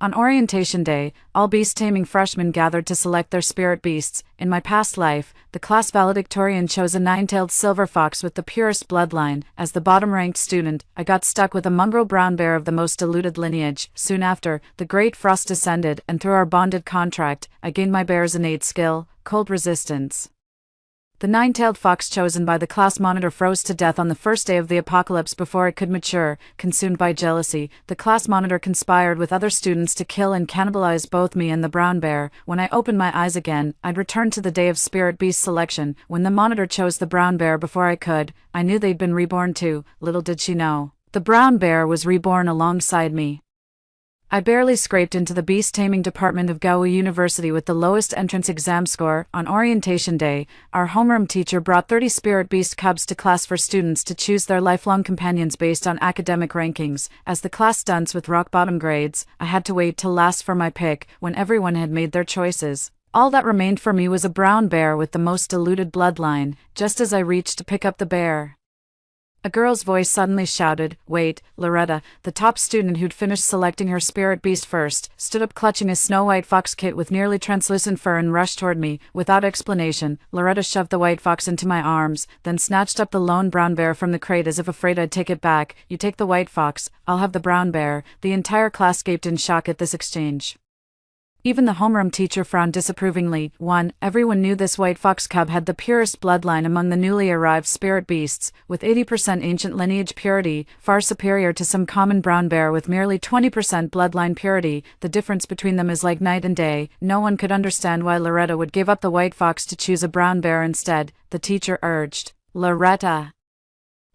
On orientation day, all beast-taming freshmen gathered to select their spirit beasts. In my past life, the class valedictorian chose a nine-tailed silver fox with the purest bloodline. As the bottom-ranked student, I got stuck with a mongrel brown bear of the most diluted lineage. Soon after, the great frost descended, and through our bonded contract, I gained my bear's innate skill, cold resistance. The nine-tailed fox chosen by the class monitor froze to death on the first day of the apocalypse before it could mature. Consumed by jealousy, the class monitor conspired with other students to kill and cannibalize both me and the brown bear. When I opened my eyes again, I'd returned to the day of spirit beast selection. When the monitor chose the brown bear before I could, I knew they'd been reborn too. Little did she know, the brown bear was reborn alongside me. I barely scraped into the beast-taming department of Gaowu University with the lowest entrance exam score. On orientation day, our homeroom teacher brought 30 spirit beast cubs to class for students to choose their lifelong companions based on academic rankings. As the class dunce with rock-bottom grades, I had to wait till last for my pick. When everyone had made their choices, all that remained for me was a brown bear with the most diluted bloodline. Just as I reached to pick up the bear, a girl's voice suddenly shouted, "Wait!" Loretta, the top student who'd finished selecting her spirit beast first, stood up clutching a snow-white fox kit with nearly translucent fur and rushed toward me. Without explanation, Loretta shoved the white fox into my arms, then snatched up the lone brown bear from the crate as if afraid I'd take it back. "You take the white fox, I'll have the brown bear." The entire class gaped in shock at this exchange. Even the homeroom teacher frowned disapprovingly. 1. Everyone knew this white fox cub had the purest bloodline among the newly arrived spirit beasts, with 80% ancient lineage purity, far superior to some common brown bear with merely 20% bloodline purity. The difference between them is like night and day. No one could understand why Loretta would give up the white fox to choose a brown bear instead. The teacher urged, "Loretta,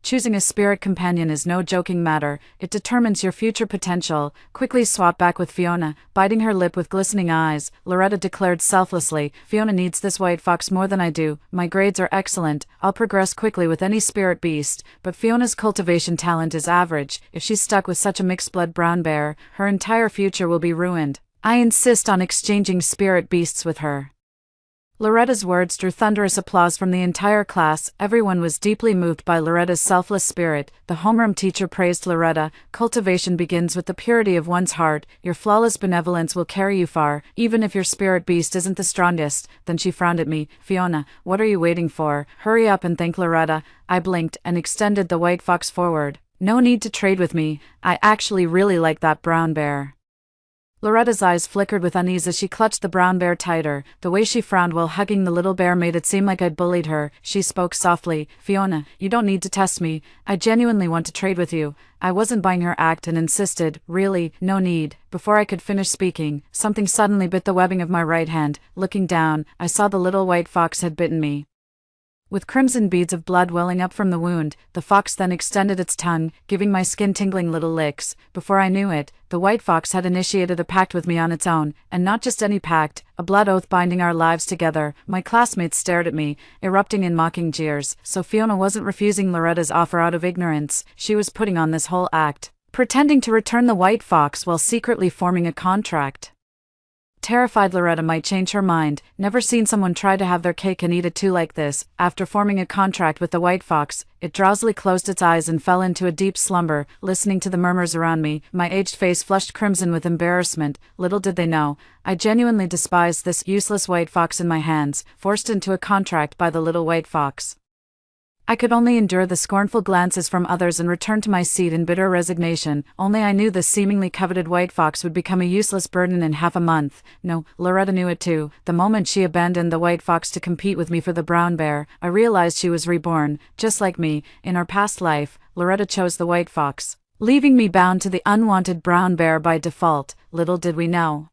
choosing a spirit companion is no joking matter. It determines your future potential." Quickly swap back with Fiona, biting her lip with glistening eyes. Loretta declared selflessly, "Fiona needs this white fox more than I do. My grades are excellent. I'll progress quickly with any spirit beast, but Fiona's cultivation talent is average. If she's stuck with such a mixed-blood brown bear, her entire future will be ruined. I insist on exchanging spirit beasts with her." Loretta's words drew thunderous applause from the entire class. Everyone was deeply moved by Loretta's selfless spirit. The homeroom teacher praised Loretta. "Cultivation begins with the purity of one's heart. Your flawless benevolence will carry you far, even if your spirit beast isn't the strongest." Then she frowned at me. "Fiona, what are you waiting for? Hurry up and thank Loretta." I blinked and extended the white fox forward. "No need to trade with me. I actually really like that brown bear." Loretta's eyes flickered with unease as she clutched the brown bear tighter. The way she frowned while hugging the little bear made it seem like I'd bullied her. She spoke softly, "Fiona, you don't need to test me. I genuinely want to trade with you." I wasn't buying her act and insisted, "Really, no need." Before I could finish speaking, something suddenly bit the webbing of my right hand. Looking down, I saw the little white fox had bitten me. With crimson beads of blood welling up from the wound, the fox then extended its tongue, giving my skin tingling little licks. Before I knew it, the white fox had initiated a pact with me on its own, and not just any pact, a blood oath binding our lives together. My classmates stared at me, erupting in mocking jeers. So Fiona wasn't refusing Loretta's offer out of ignorance. She was putting on this whole act, pretending to return the white fox while secretly forming a contract. Terrified Loretta might change her mind. Never seen someone try to have their cake and eat it too like this. After forming a contract with the white fox, it drowsily closed its eyes and fell into a deep slumber. Listening to the murmurs around me, my aged face flushed crimson with embarrassment. Little did they know, I genuinely despised this useless white fox in my hands, forced into a contract by the little white fox. I could only endure the scornful glances from others and return to my seat in bitter resignation. Only I knew this seemingly coveted white fox would become a useless burden in half a month. No, Loretta knew it too. The moment she abandoned the white fox to compete with me for the brown bear, I realized she was reborn. Just like me, in our past life, Loretta chose the white fox, leaving me bound to the unwanted brown bear by default. Little did we know,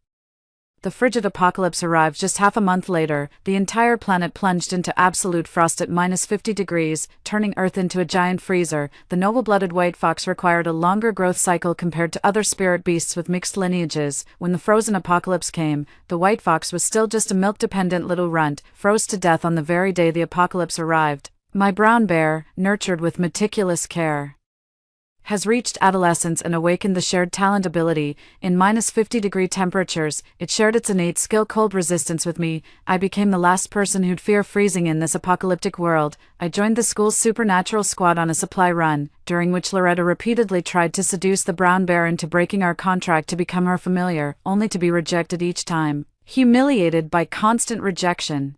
the frigid apocalypse arrived just half a month later. The entire planet plunged into absolute frost at -50 degrees, turning Earth into a giant freezer. The noble-blooded white fox required a longer growth cycle compared to other spirit beasts with mixed lineages. When the frozen apocalypse came, the white fox was still just a milk-dependent little runt, froze to death on the very day the apocalypse arrived. My brown bear, nurtured with meticulous care, has reached adolescence and awakened the shared talent ability. In -50-degree temperatures, it shared its innate skill cold resistance with me. I became the last person who'd fear freezing in this apocalyptic world. I joined the school's supernatural squad on a supply run, during which Loretta repeatedly tried to seduce the brown bear into breaking our contract to become her familiar, only to be rejected each time. Humiliated by constant rejection,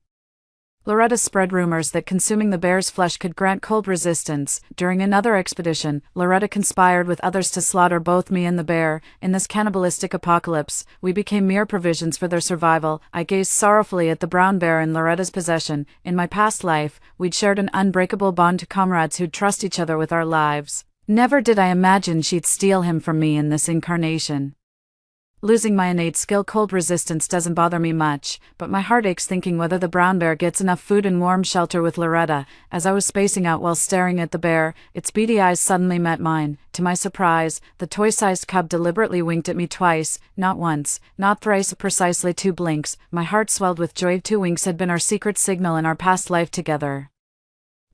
Loretta spread rumors that consuming the bear's flesh could grant cold resistance. During another expedition, Loretta conspired with others to slaughter both me and the bear. In this cannibalistic apocalypse, we became mere provisions for their survival. I gazed sorrowfully at the brown bear in Loretta's possession. In my past life, we'd shared an unbreakable bond to comrades who'd trust each other with our lives. Never did I imagine she'd steal him from me in this incarnation. Losing my innate skill cold resistance doesn't bother me much, but my heart aches thinking whether the brown bear gets enough food and warm shelter with Loretta. As I was spacing out while staring at the bear, its beady eyes suddenly met mine. To my surprise, the toy-sized cub deliberately winked at me twice, not once, not thrice, precisely 2 blinks. My heart swelled with joy. 2 winks had been our secret signal in our past life together.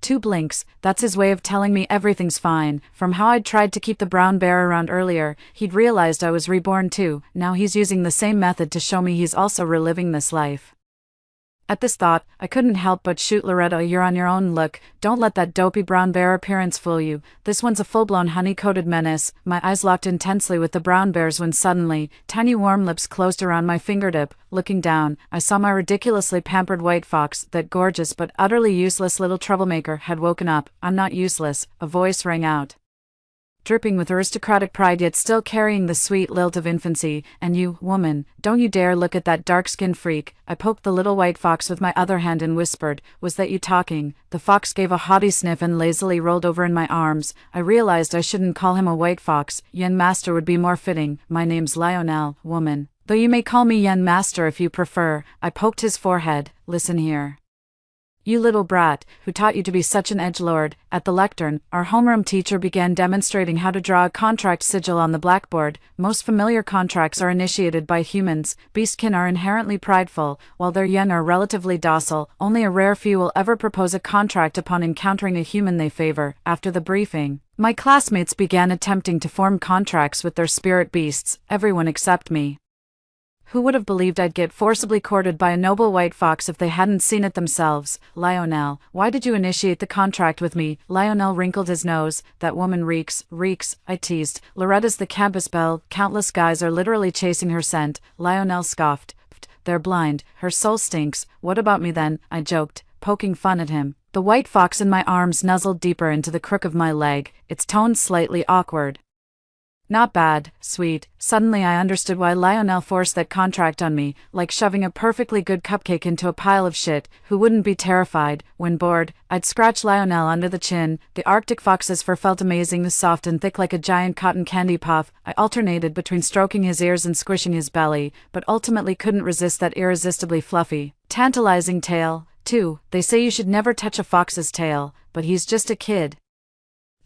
2 blinks, that's his way of telling me everything's fine. From how I'd tried to keep the brown bear around earlier, he'd realized I was reborn too. Now he's using the same method to show me he's also reliving this life. At this thought, I couldn't help but shoot Loretta. You're on your own. Look, don't let that dopey brown bear appearance fool you. This one's a full-blown honey-coated menace. My eyes locked intensely with the brown bear's when suddenly, tiny warm lips closed around my fingertip. Looking down, I saw my ridiculously pampered white fox. That gorgeous but utterly useless little troublemaker had woken up. I'm not useless, a voice rang out, dripping with aristocratic pride yet still carrying the sweet lilt of infancy. And you, woman, don't you dare look at that dark-skinned freak. I poked the little white fox with my other hand and whispered, was that you talking? The fox gave a haughty sniff and lazily rolled over in my arms. I realized I shouldn't call him a white fox. Young master would be more fitting. My name's Lionel, woman. Though you may call me young master if you prefer. I poked his forehead. Listen here, you little brat, who taught you to be such an edgelord? At the lectern, our homeroom teacher began demonstrating how to draw a contract sigil on the blackboard. Most familiar contracts are initiated by humans. Beastkin are inherently prideful, while their young are relatively docile. Only a rare few will ever propose a contract upon encountering a human they favor. After the briefing, my classmates began attempting to form contracts with their spirit beasts, everyone except me. Who would have believed I'd get forcibly courted by a noble white fox if they hadn't seen it themselves? Lionel, why did you initiate the contract with me? Lionel wrinkled his nose. That woman reeks, I teased. Loretta's the campus belle. Countless guys are literally chasing her scent. Lionel scoffed. They're blind. Her soul stinks. What about me then? I joked, poking fun at him. The white fox in my arms nuzzled deeper into the crook of my leg, its tone slightly awkward. Not bad, sweet. Suddenly I understood why Lionel forced that contract on me, like shoving a perfectly good cupcake into a pile of shit. Who wouldn't be terrified? When bored, I'd scratch Lionel under the chin. The Arctic fox's fur felt amazingly soft and thick like a giant cotton candy puff. I alternated between stroking his ears and squishing his belly, but ultimately couldn't resist that irresistibly fluffy, tantalizing tail. Too, they say you should never touch a fox's tail, but he's just a kid.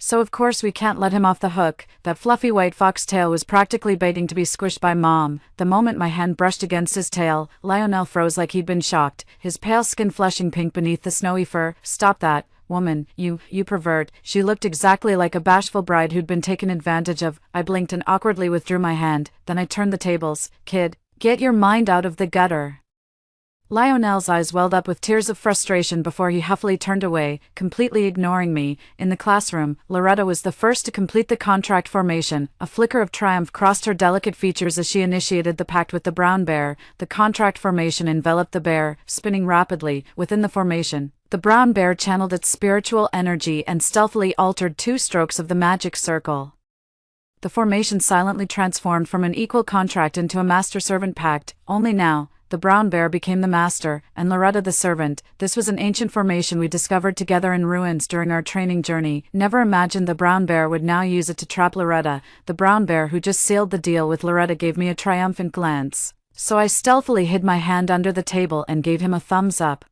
So of course we can't let him off the hook. That fluffy white fox tail was practically begging to be squished by Mom. The moment my hand brushed against his tail, Lionel froze like he'd been shocked, his pale skin flushing pink beneath the snowy fur. Stop that, woman, you pervert. She looked exactly like a bashful bride who'd been taken advantage of. I blinked and awkwardly withdrew my hand, then I turned the tables. Kid, get your mind out of the gutter. Lionel's eyes welled up with tears of frustration before he huffily turned away, completely ignoring me. In the classroom, Loretta was the first to complete the contract formation. A flicker of triumph crossed her delicate features as she initiated the pact with the brown bear. The contract formation enveloped the bear, spinning rapidly. Within the formation, the brown bear channeled its spiritual energy and stealthily altered 2 strokes of the magic circle. The formation silently transformed from an equal contract into a master-servant pact. Only now, the brown bear became the master, and Loretta the servant. This was an ancient formation we discovered together in ruins during our training journey. Never imagined the brown bear would now use it to trap Loretta. The brown bear who just sealed the deal with Loretta gave me a triumphant glance, so I stealthily hid my hand under the table and gave him a thumbs up.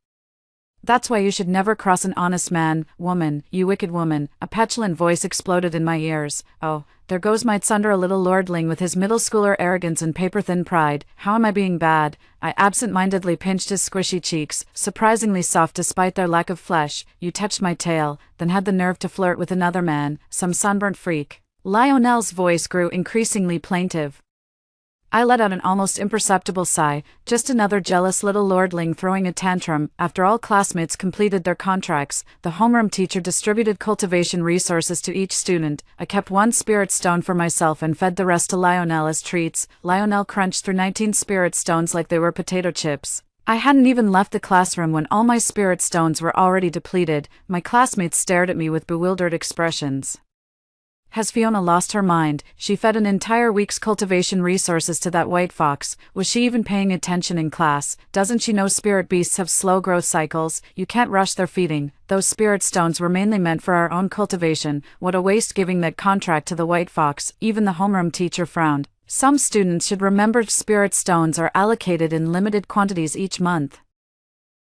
That's why you should never cross an honest man, woman, you wicked woman. A petulant voice exploded in my ears. Oh, there goes my tsunder, a little lordling with his middle schooler arrogance and paper-thin pride. How am I being bad? I absent-mindedly pinched his squishy cheeks, surprisingly soft despite their lack of flesh. You touched my tail, then had the nerve to flirt with another man, some sunburnt freak. Lionel's voice grew increasingly plaintive. I let out an almost imperceptible sigh, just another jealous little lordling throwing a tantrum. After all classmates completed their contracts, the homeroom teacher distributed cultivation resources to each student. I kept one spirit stone for myself and fed the rest to Lionel as treats. Lionel crunched through 19 spirit stones like they were potato chips. I hadn't even left the classroom when all my spirit stones were already depleted. My classmates stared at me with bewildered expressions. Has Fiona lost her mind? She fed an entire week's cultivation resources to that white fox. Was she even paying attention in class? Doesn't she know spirit beasts have slow growth cycles? You can't rush their feeding. Those spirit stones were mainly meant for our own cultivation. What a waste giving that contract to the white fox. Even the homeroom teacher frowned. Some students should remember spirit stones are allocated in limited quantities each month.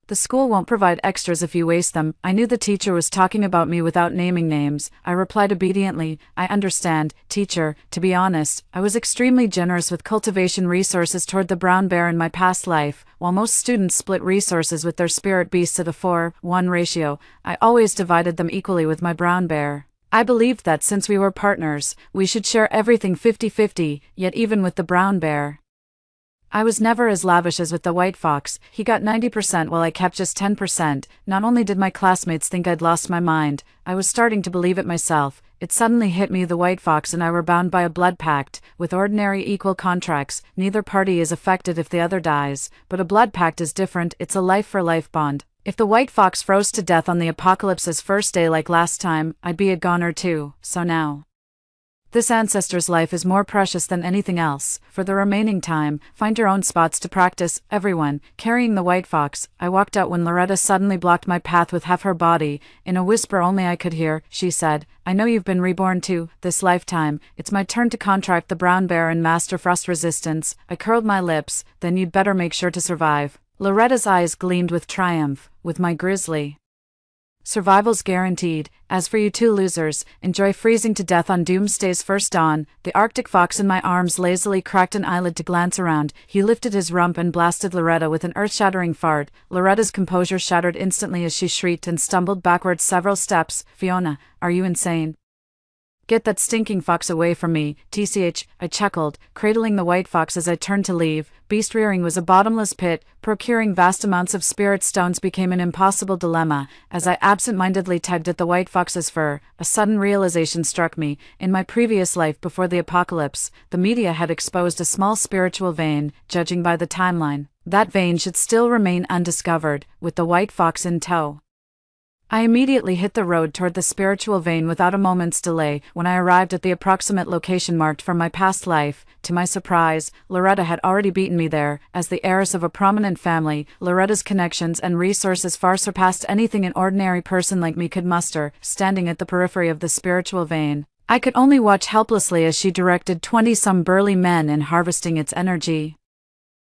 The school won't provide extras if you waste them. I knew the teacher was talking about me without naming names. I replied obediently, I understand, teacher. To be honest, I was extremely generous with cultivation resources toward the brown bear in my past life. While most students split resources with their spirit beasts at a 4:1 ratio, I always divided them equally with my brown bear. I believed that since we were partners, we should share everything 50-50, yet even with the brown bear, I was never as lavish as with the white fox. He got 90% while I kept just 10%. Not only did my classmates think I'd lost my mind, I was starting to believe it myself. It suddenly hit me: the white fox and I were bound by a blood pact. With ordinary equal contracts, neither party is affected if the other dies, but a blood pact is different. It's a life-for-life bond. If the white fox froze to death on the apocalypse's first day like last time, I'd be a goner too. So now, this ancestor's life is more precious than anything else. For the remaining time, find your own spots to practice, everyone. Carrying the white fox, I walked out when Loretta suddenly blocked my path with half her body. In a whisper only I could hear, she said, I know you've been reborn too, this lifetime. It's my turn to contract the brown bear and master frost resistance. I curled my lips. Then you'd better make sure to survive. Loretta's eyes gleamed with triumph. With my grizzly, survival's guaranteed. As for you two losers, enjoy freezing to death on doomsday's first dawn. The Arctic fox in my arms lazily cracked an eyelid to glance around. He lifted his rump and blasted Loretta with an earth-shattering fart. Loretta's composure shattered instantly as she shrieked and stumbled backwards several steps. Fiona, are you insane? Get that stinking fox away from me, TCH, I chuckled, cradling the white fox as I turned to leave. Beast rearing was a bottomless pit. Procuring vast amounts of spirit stones became an impossible dilemma. As I absent-mindedly tugged at the white fox's fur, a sudden realization struck me. In my previous life before the apocalypse, the media had exposed a small spiritual vein. Judging by the timeline, that vein should still remain undiscovered, with the white fox in tow. I immediately hit the road toward the spiritual vein without a moment's delay. When I arrived at the approximate location marked for my past life, to my surprise, Loretta had already beaten me there. As the heiress of a prominent family, Loretta's connections and resources far surpassed anything an ordinary person like me could muster. Standing at the periphery of the spiritual vein, I could only watch helplessly as she directed 20-some burly men in harvesting its energy.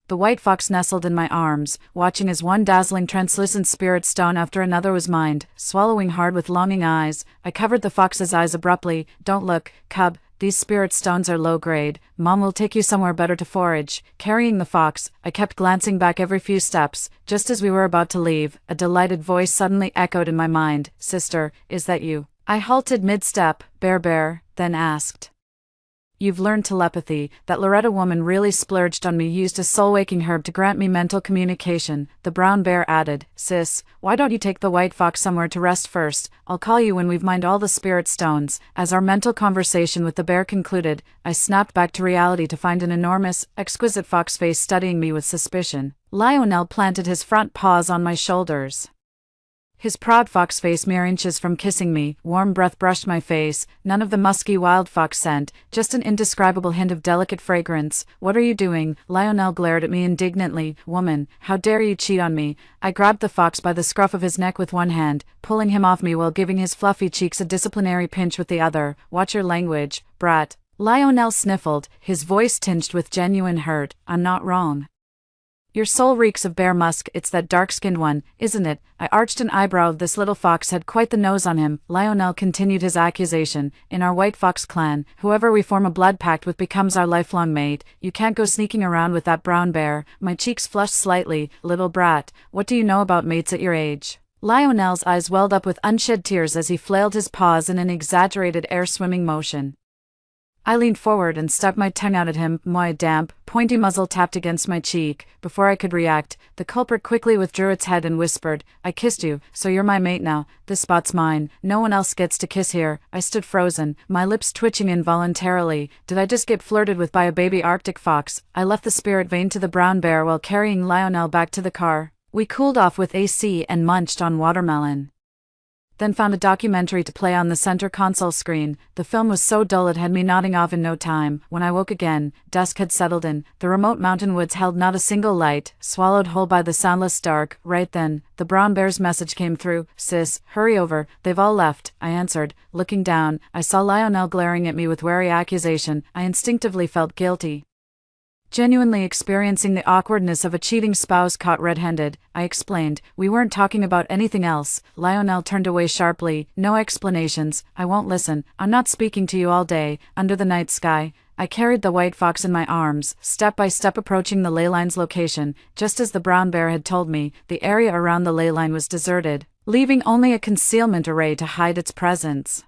The white fox nestled in my arms, watching as one dazzling translucent spirit stone after another was mined. Swallowing hard with longing eyes, I covered the fox's eyes abruptly. Don't look, cub, these spirit stones are low grade. Mom will take you somewhere better to forage. Carrying the fox, I kept glancing back every few steps. Just as we were about to leave, a delighted voice suddenly echoed in my mind. Sister, is that you? I halted mid-step, bear, then asked. You've learned telepathy. That Loretta woman really splurged on me. Used a soul-waking herb to grant me mental communication. The brown bear added, Sis, why don't you take the white fox somewhere to rest first? I'll call you when we've mined all the spirit stones. As our mental conversation with the bear concluded, I snapped back to reality to find an enormous, exquisite fox face studying me with suspicion. Lionel planted his front paws on my shoulders, his proud fox face mere inches from kissing me. Warm breath brushed my face, none of the musky wild fox scent, just an indescribable hint of delicate fragrance. What are you doing? Lionel glared at me indignantly. Woman, how dare you cheat on me? I grabbed the fox by the scruff of his neck with one hand, pulling him off me while giving his fluffy cheeks a disciplinary pinch with the other. Watch your language, brat. Lionel sniffled, his voice tinged with genuine hurt. I'm not wrong. Your soul reeks of bear musk. It's that dark-skinned one, isn't it? I arched an eyebrow. This little fox had quite the nose on him. Lionel continued his accusation. In our white fox clan, whoever we form a blood pact with becomes our lifelong mate. You can't go sneaking around with that brown bear. My cheeks flushed slightly. Little brat, what do you know about mates at your age? Lionel's eyes welled up with unshed tears as he flailed his paws in an exaggerated air-swimming motion. I leaned forward and stuck my tongue out at him, my damp, pointy muzzle tapped against my cheek. Before I could react, the culprit quickly withdrew its head and whispered, "I kissed you, so you're my mate now. This spot's mine. No one else gets to kiss here." I stood frozen, my lips twitching involuntarily. Did I just get flirted with by a baby Arctic fox? I left the spirit vein to the brown bear while carrying Lionel back to the car. We cooled off with AC and munched on watermelon. Then found a documentary to play on the center console screen. The film was so dull it had me nodding off in no time. When I woke again, dusk had settled in. The remote mountain woods held not a single light, swallowed whole by the soundless dark. Right then, the brown bear's message came through. "Sis, hurry over, they've all left," I answered. Looking down, I saw Lionel glaring at me with wary accusation. I instinctively felt guilty. Genuinely experiencing the awkwardness of a cheating spouse caught red-handed, I explained, "We weren't talking about anything else." Lionel turned away sharply. "No explanations, I won't listen. I'm not speaking to you all day, under the night sky." I carried the white fox in my arms, step by step approaching the ley line's location. Just as the brown bear had told me, the area around the ley line was deserted, leaving only a concealment array to hide its presence.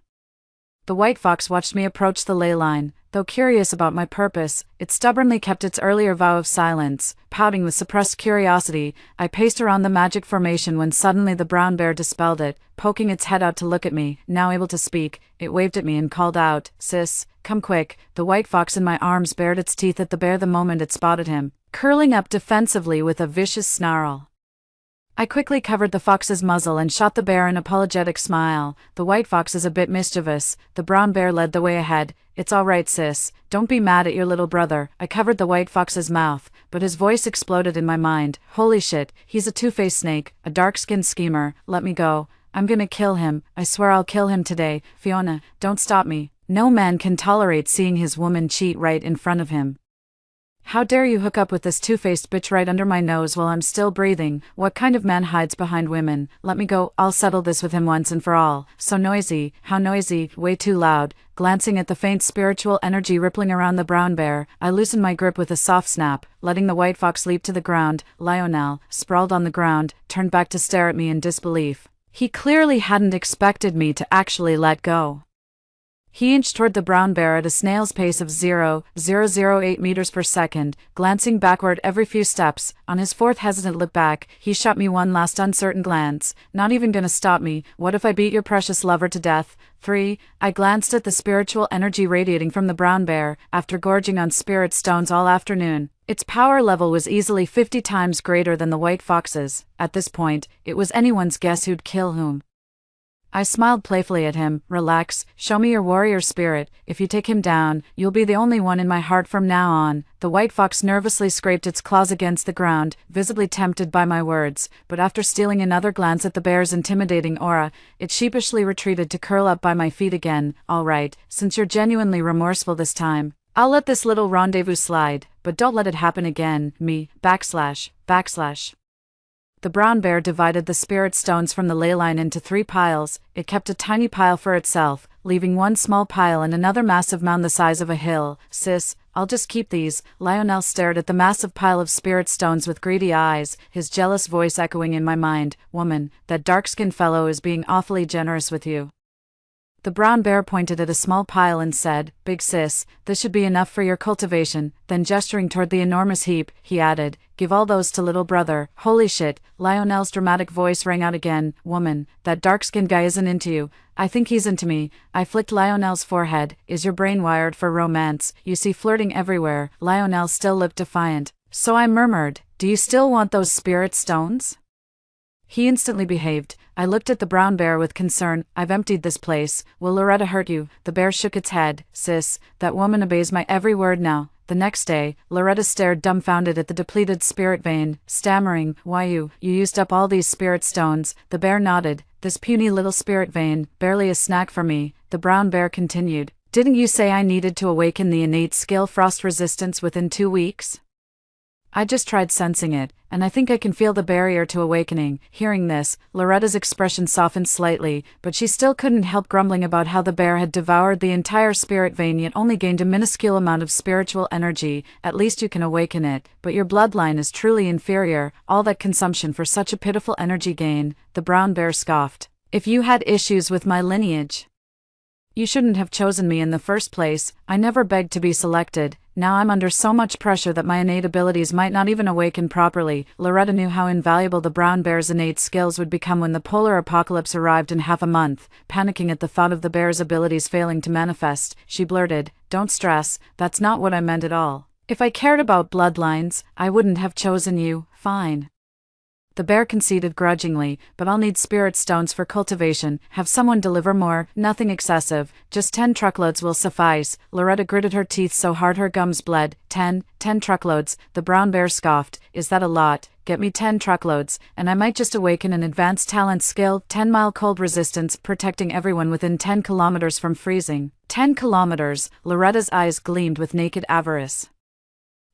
The white fox watched me approach the ley line. Though curious about my purpose, it stubbornly kept its earlier vow of silence. Pouting with suppressed curiosity, I paced around the magic formation when suddenly the brown bear dispelled it, poking its head out to look at me. Now able to speak, it waved at me and called out, "Sis, come quick." The white fox in my arms bared its teeth at the bear the moment it spotted him, curling up defensively with a vicious snarl. I quickly covered the fox's muzzle and shot the bear an apologetic smile. The white fox is a bit mischievous. The brown bear led the way ahead. "It's all right, sis. Don't be mad at your little brother." I covered the white fox's mouth, but his voice exploded in my mind. "Holy shit, he's a two-faced snake, a dark-skinned schemer. Let me go. I'm gonna kill him. I swear I'll kill him today. Fiona, don't stop me." No man can tolerate seeing his woman cheat right in front of him. "How dare you hook up with this two-faced bitch right under my nose while I'm still breathing? What kind of man hides behind women? Let me go. I'll settle this with him once and for all." "So noisy. How noisy? Way too loud." Glancing at the faint spiritual energy rippling around the brown bear, I loosened my grip with a soft snap, letting the white fox leap to the ground. Lionel, sprawled on the ground, turned back to stare at me in disbelief. He clearly hadn't expected me to actually let go. He inched toward the brown bear at a snail's pace of 0.008 meters per second, glancing backward every few steps. On his fourth hesitant look back, he shot me one last uncertain glance. "Not even gonna stop me? What if I beat your precious lover to death?" 3. I glanced at the spiritual energy radiating from the brown bear. After gorging on spirit stones all afternoon, its power level was easily 50 times greater than the white fox's. At this point, it was anyone's guess who'd kill whom. I smiled playfully at him. "Relax, show me your warrior spirit. If you take him down, you'll be the only one in my heart from now on." The white fox nervously scraped its claws against the ground, visibly tempted by my words, but after stealing another glance at the bear's intimidating aura, it sheepishly retreated to curl up by my feet again. "All right, since you're genuinely remorseful this time, I'll let this little rendezvous slide, but don't let it happen again. Me, //." The brown bear divided the spirit stones from the ley line into 3 piles. It kept a tiny pile for itself, leaving one small pile and another massive mound the size of a hill. "Sis, I'll just keep these." Lionel stared at the massive pile of spirit stones with greedy eyes, his jealous voice echoing in my mind. "Woman, that dark-skinned fellow is being awfully generous with you." The brown bear pointed at a small pile and said, "Big sis, this should be enough for your cultivation." Then gesturing toward the enormous heap, he added, "Give all those to little brother." "Holy shit," Lionel's dramatic voice rang out again. "Woman, that dark-skinned guy isn't into you." "I think he's into me." I flicked Lionel's forehead. "Is your brain wired for romance? You see flirting everywhere." Lionel still looked defiant. So I murmured, "Do you still want those spirit stones?" He instantly behaved. I looked at the brown bear with concern. "I've emptied this place. Will Loretta hurt you?" The bear shook its head. "Sis, that woman obeys my every word now." The next day, Loretta stared dumbfounded at the depleted spirit vein, stammering, "Why you used up all these spirit stones." The bear nodded. "This puny little spirit vein, barely a snack for me." The brown bear continued, "Didn't you say I needed to awaken the innate skill frost resistance within 2 weeks? I just tried sensing it, and I think I can feel the barrier to awakening." Hearing this, Loretta's expression softened slightly, but she still couldn't help grumbling about how the bear had devoured the entire spirit vein yet only gained a minuscule amount of spiritual energy. "At least you can awaken it, but your bloodline is truly inferior. All that consumption for such a pitiful energy gain." The brown bear scoffed. "If you had issues with my lineage, You shouldn't have chosen me in the first place. I never begged to be selected. Now I'm under so much pressure that my innate abilities might not even awaken properly. Loretta knew how invaluable the brown bear's innate skills would become when the polar apocalypse arrived in half a month. Panicking at the thought of the bear's abilities failing to manifest, she blurted, "Don't stress, that's not what I meant at all. If I cared about bloodlines, I wouldn't have chosen you." "Fine." The bear conceded grudgingly, "But I'll need spirit stones for cultivation. Have someone deliver more, nothing excessive, just 10 truckloads will suffice." Loretta gritted her teeth so hard her gums bled. 10 truckloads, the brown bear scoffed. "Is that a lot? Get me 10 truckloads, and I might just awaken an advanced talent skill, 10-mile cold resistance, protecting everyone within 10 kilometers from freezing." 10 kilometers, Loretta's eyes gleamed with naked avarice.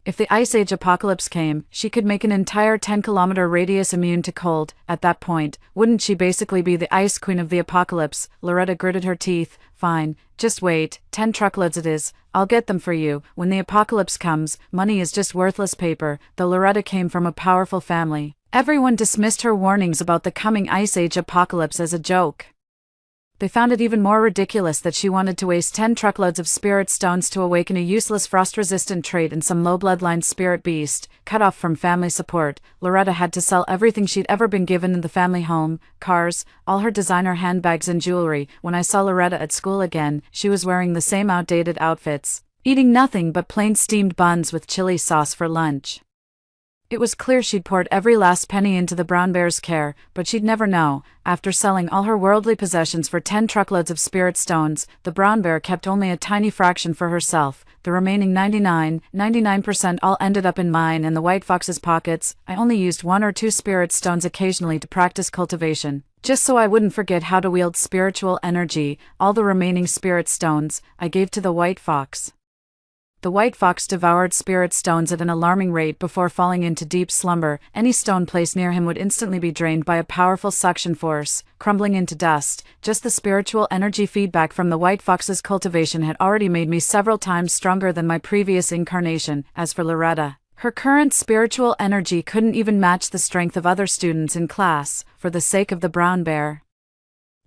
If the Ice Age apocalypse came, she could make an entire 10-kilometer radius immune to cold. At that point, wouldn't she basically be the Ice Queen of the apocalypse? Loretta gritted her teeth. "Fine, just wait, 10 truckloads it is. I'll get them for you. When the apocalypse comes, money is just worthless paper." Though Loretta came from a powerful family, everyone dismissed her warnings about the coming Ice Age apocalypse as a joke. They found it even more ridiculous that she wanted to waste 10 truckloads of spirit stones to awaken a useless frost-resistant trait in some low-bloodline spirit beast. Cut off from family support, Loretta had to sell everything she'd ever been given in the family home, cars, all her designer handbags and jewelry. When I saw Loretta at school again, she was wearing the same outdated outfits, eating nothing but plain steamed buns with chili sauce for lunch. It was clear she'd poured every last penny into the brown bear's care, but she'd never know. After selling all her worldly possessions for 10 truckloads of spirit stones, the brown bear kept only a tiny fraction for herself. The remaining 99% all ended up in mine and the white fox's pockets. I only used 1 or 2 spirit stones occasionally to practice cultivation, just so I wouldn't forget how to wield spiritual energy. All the remaining spirit stones, I gave to the white fox. The white fox devoured spirit stones at an alarming rate before falling into deep slumber. Any stone placed near him would instantly be drained by a powerful suction force, crumbling into dust. Just the spiritual energy feedback from the white fox's cultivation had already made me several times stronger than my previous incarnation. As for Loretta, her current spiritual energy couldn't even match the strength of other students in class. For the sake of the brown bear,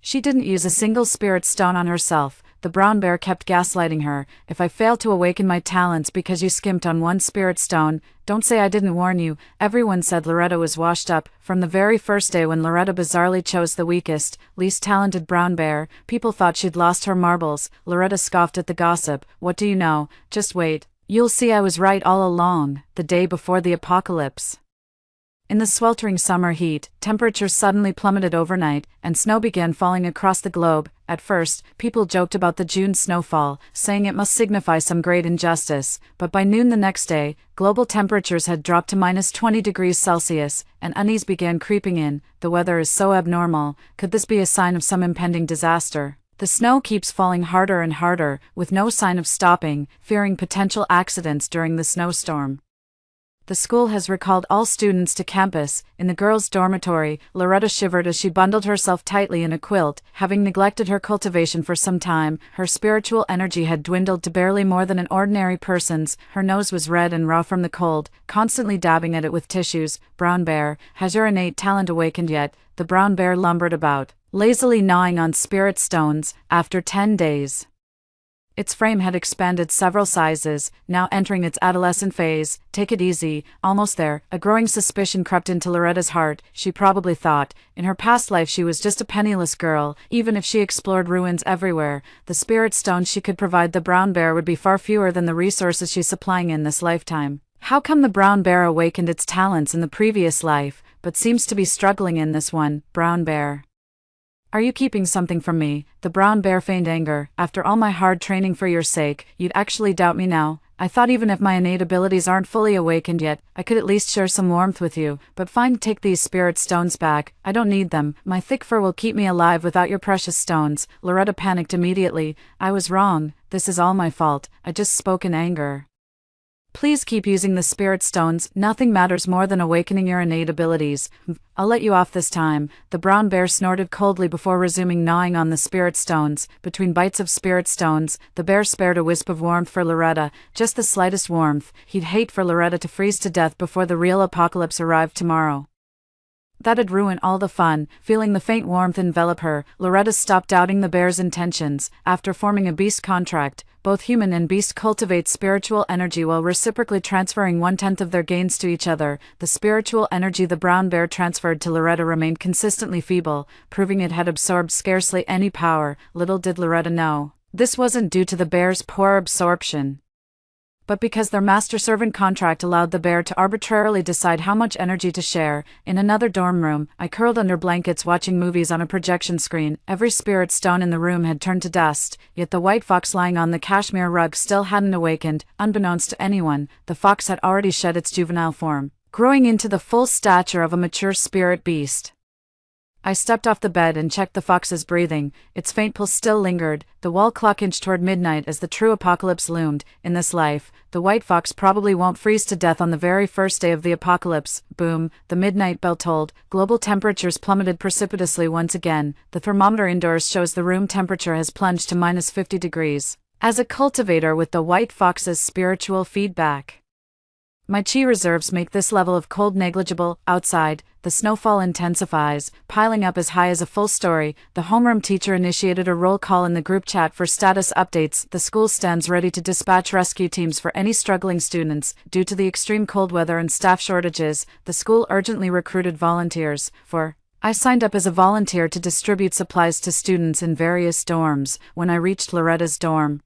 she didn't use a single spirit stone on herself. The brown bear kept gaslighting her. "If I fail to awaken my talents because you skimped on 1 spirit stone, don't say I didn't warn you." Everyone said Loretta was washed up. From the very first day when Loretta bizarrely chose the weakest, least talented brown bear, people thought she'd lost her marbles. Loretta scoffed at the gossip. "What do you know? Just wait. You'll see I was right all along." The day before the apocalypse, in the sweltering summer heat, temperatures suddenly plummeted overnight, and snow began falling across the globe. At first, people joked about the June snowfall, saying it must signify some great injustice, but by noon the next day, global temperatures had dropped to -20°C, and unease began creeping in. The weather is so abnormal. Could this be a sign of some impending disaster? The snow keeps falling harder and harder, with no sign of stopping, fearing potential accidents during the snowstorm. The school has recalled all students to campus. In the girls' dormitory, Loretta shivered as she bundled herself tightly in a quilt. Having neglected her cultivation for some time, her spiritual energy had dwindled to barely more than an ordinary person's. Her nose was red and raw from the cold, constantly dabbing at it with tissues. "Brown bear, has your innate talent awakened yet?" The brown bear lumbered about, lazily gnawing on spirit stones. After 10 days, its frame had expanded several sizes, now entering its adolescent phase. "Take it easy, almost there." A growing suspicion crept into Loretta's heart. She probably thought, in her past life she was just a penniless girl. Even if she explored ruins everywhere, the spirit stones she could provide the brown bear would be far fewer than the resources she's supplying in this lifetime. How come the brown bear awakened its talents in the previous life, but seems to be struggling in this one? Brown bear, are you keeping something from me? The brown bear feigned anger. "After all my hard training for your sake, you'd actually doubt me now? I thought even if my innate abilities aren't fully awakened yet, I could at least share some warmth with you. But fine, take these spirit stones back. I don't need them. My thick fur will keep me alive without your precious stones." Loretta panicked immediately. "I was wrong. This is all my fault. I just spoke in anger. Please keep using the spirit stones. Nothing matters more than awakening your innate abilities. I'll let you off this time." The brown bear snorted coldly before resuming gnawing on the spirit stones. Between bites of spirit stones, the bear spared a wisp of warmth for Loretta, just the slightest warmth. He'd hate for Loretta to freeze to death before the real apocalypse arrived tomorrow. That'd ruin all the fun. Feeling the faint warmth envelop her, Loretta stopped doubting the bear's intentions. After forming a beast contract, both human and beast cultivate spiritual energy while reciprocally transferring 1/10 of their gains to each other. The spiritual energy the brown bear transferred to Loretta remained consistently feeble, proving it had absorbed scarcely any power. Little did Loretta know, this wasn't due to the bear's poor absorption, but because their master-servant contract allowed the bear to arbitrarily decide how much energy to share. In another dorm room, I curled under blankets watching movies on a projection screen. Every spirit stone in the room had turned to dust, yet the white fox lying on the cashmere rug still hadn't awakened. Unbeknownst to anyone, the fox had already shed its juvenile form, growing into the full stature of a mature spirit beast. I stepped off the bed and checked the fox's breathing. Its faint pulse still lingered. The wall clock inched toward midnight as the true apocalypse loomed. In this life, the white fox probably won't freeze to death on the very first day of the apocalypse. Boom, the midnight bell tolled. Global temperatures plummeted precipitously once again. The thermometer indoors shows the room temperature has plunged to -50 degrees. As a cultivator with the white fox's spiritual feedback, my chi reserves make this level of cold negligible. Outside, the snowfall intensifies, piling up as high as a full story. The homeroom teacher initiated a roll call in the group chat for status updates. The school stands ready to dispatch rescue teams for any struggling students. Due to the extreme cold weather and staff shortages, the school urgently recruited volunteers. I signed up as a volunteer to distribute supplies to students in various dorms. When I reached Loretta's dorm,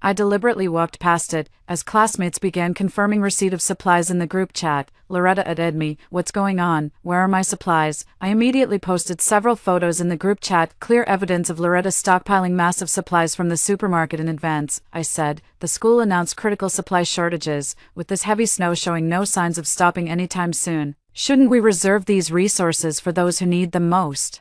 I deliberately walked past it. As classmates began confirming receipt of supplies in the group chat, Loretta added me, "What's going on? Where are my supplies?" I immediately posted several photos in the group chat, clear evidence of Loretta stockpiling massive supplies from the supermarket in advance. I said, "The school announced critical supply shortages, with this heavy snow showing no signs of stopping anytime soon. Shouldn't we reserve these resources for those who need them most?"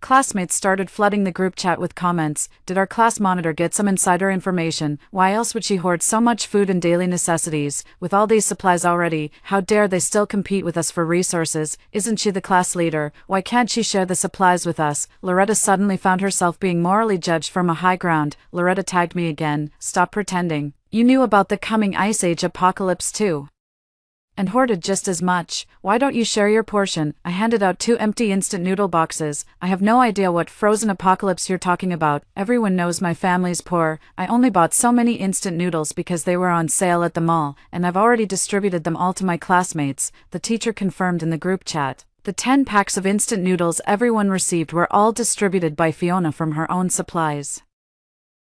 Classmates started flooding the group chat with comments. Did our class monitor get some insider information? Why else would she hoard so much food and daily necessities? With all these supplies already, how dare they still compete with us for resources? Isn't she the class leader? Why can't she share the supplies with us? Loretta suddenly found herself being morally judged from a high ground. Loretta tagged me again. "Stop pretending. You knew about the coming Ice Age apocalypse too, and hoarded just as much. Why don't you share your portion?" I handed out 2 empty instant noodle boxes. "I have no idea what frozen apocalypse you're talking about. Everyone knows my family's poor. I only bought so many instant noodles because they were on sale at the mall, and I've already distributed them all to my classmates," the teacher confirmed in the group chat. The 10 packs of instant noodles everyone received were all distributed by Fiona from her own supplies.